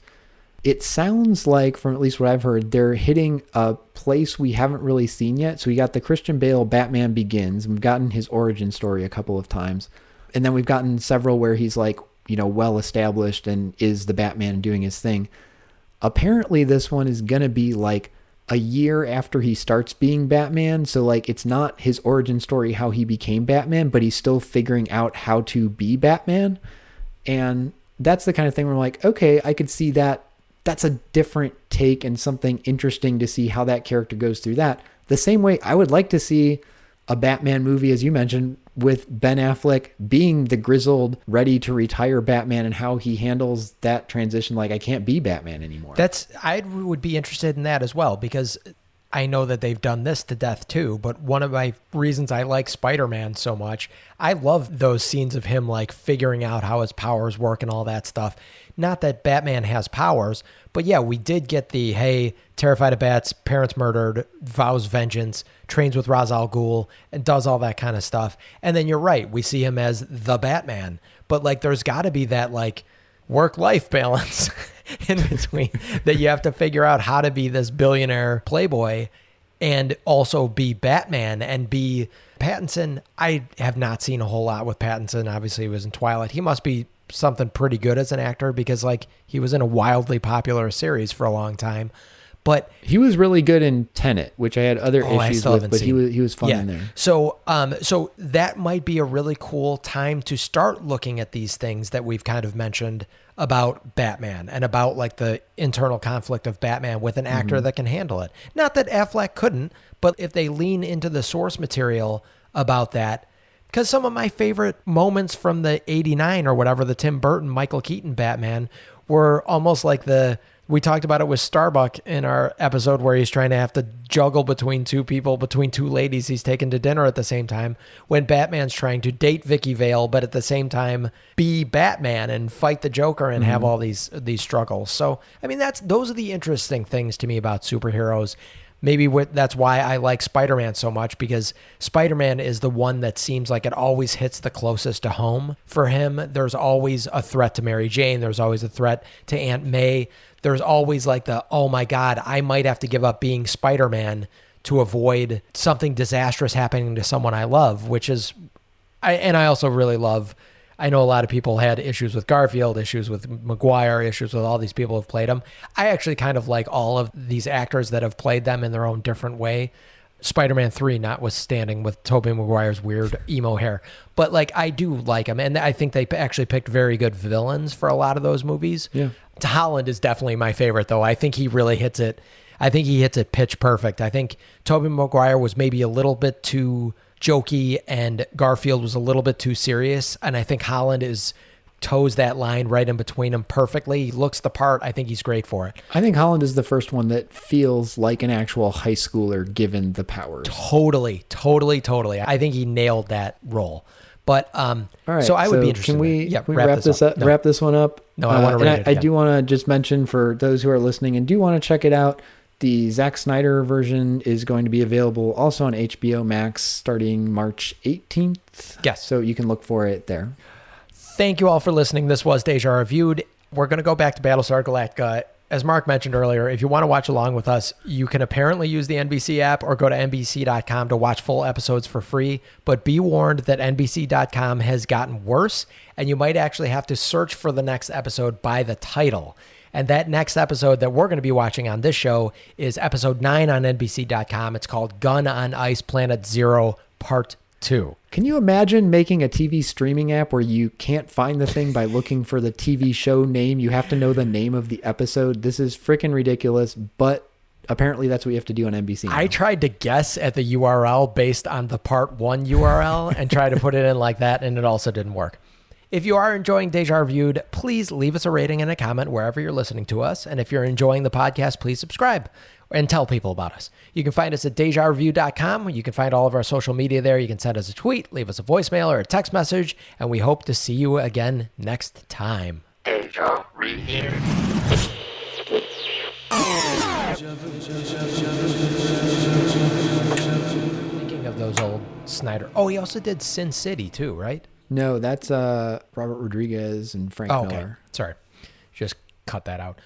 It sounds like, from at least what I've heard, they're hitting a place we haven't really seen yet. So we got the Christian Bale Batman Begins. We've gotten his origin story a couple of times. And then we've gotten several where he's like, well established and is the Batman doing his thing. Apparently this one is going to be like a year after he starts being Batman. So like it's not his origin story, how he became Batman, but he's still figuring out how to be Batman. And that's the kind of thing where I'm like, okay, I could see that. That's a different take and something interesting to see how that character goes through that. The same way I would like to see a Batman movie, as you mentioned, with Ben Affleck being the grizzled, ready to retire Batman and how he handles that transition. Like, I can't be Batman anymore. I would be interested in that as well, because I know that they've done this to death too, but one of my reasons I like Spider-Man so much, I love those scenes of him like figuring out how his powers work and all that stuff. Not that Batman has powers, but yeah, we did get the, hey, terrified of bats, parents murdered, vows vengeance, trains with Ra's al Ghul, and does all that kind of stuff. And then you're right, we see him as the Batman. But like, there's got to be that like work-life balance in between that you have to figure out how to be this billionaire playboy and also be Batman and be Pattinson. I have not seen a whole lot with Pattinson. Obviously, he was in Twilight. He must be something pretty good as an actor because like he was in a wildly popular series for a long time. But he was really good in Tenet, which I had other issues with, but he was fun in there. So that might be a really cool time to start looking at these things that we've kind of mentioned about Batman and about like the internal conflict of Batman with an actor that can handle it. Not that Affleck couldn't, but if they lean into the source material about that, because some of my favorite moments from the 89 or whatever, the Tim Burton, Michael Keaton Batman were almost like we talked about it with Starbuck in our episode where he's trying to have to juggle between two people, between two ladies he's taken to dinner at the same time, when Batman's trying to date Vicky Vale, but at the same time be Batman and fight the Joker and have all these struggles. So, I mean, those are the interesting things to me about superheroes. Maybe that's why I like Spider-Man so much, because Spider-Man is the one that seems like it always hits the closest to home for him. There's always a threat to Mary Jane. There's always a threat to Aunt May. There's always like oh my God, I might have to give up being Spider-Man to avoid something disastrous happening to someone I love, which is, I also really love, I know a lot of people had issues with Garfield, issues with Maguire, issues with all these people who've played him. I actually kind of like all of these actors that have played them in their own different way. Spider-Man 3 notwithstanding, with Tobey Maguire's weird emo hair. But like, I do like him, and I think they actually picked very good villains for a lot of those movies. Yeah. Holland is definitely my favorite, though. I think he really hits it. I think he hits it pitch perfect. I think Tobey Maguire was maybe a little bit too jokey and Garfield was a little bit too serious, and I think Holland toes that line right in between them perfectly. He looks the part. I think he's great for it. I think Holland is the first one that feels like an actual high schooler given the powers. Totally. I think he nailed that role. But all right, so I would be interested. Can we wrap this up? No. Wrap this one up? No, I want to read it. I do want to just mention for those who are listening and do want to check it out, the Zack Snyder version is going to be available also on HBO Max starting March 18th. Yes. So you can look for it there. Thank you all for listening. This was Deja Reviewed. We're going to go back to Battlestar Galactica. As Mark mentioned earlier, if you want to watch along with us, you can apparently use the NBC app or go to NBC.com to watch full episodes for free. But be warned that NBC.com has gotten worse, and you might actually have to search for the next episode by the title. And that next episode that we're going to be watching on this show is episode 9 on NBC.com. It's called Gun on Ice Planet Zero Part 2. Can you imagine making a TV streaming app where you can't find the thing by looking for the TV show name? You have to know the name of the episode. This is freaking ridiculous, but apparently that's what you have to do on NBC now. I tried to guess at the URL based on the Part 1 URL and try to put it in like that, and it also didn't work. If you are enjoying Deja Reviewed, please leave us a rating and a comment wherever you're listening to us. And if you're enjoying the podcast, please subscribe and tell people about us. You can find us at DejaReview.com. You can find all of our social media there. You can send us a tweet, leave us a voicemail or a text message, and we hope to see you again next time. Deja Review. Thinking of those old Snyder. Oh, he also did Sin City too, right? No, that's Robert Rodriguez and Frank Miller. Sorry. Just cut that out.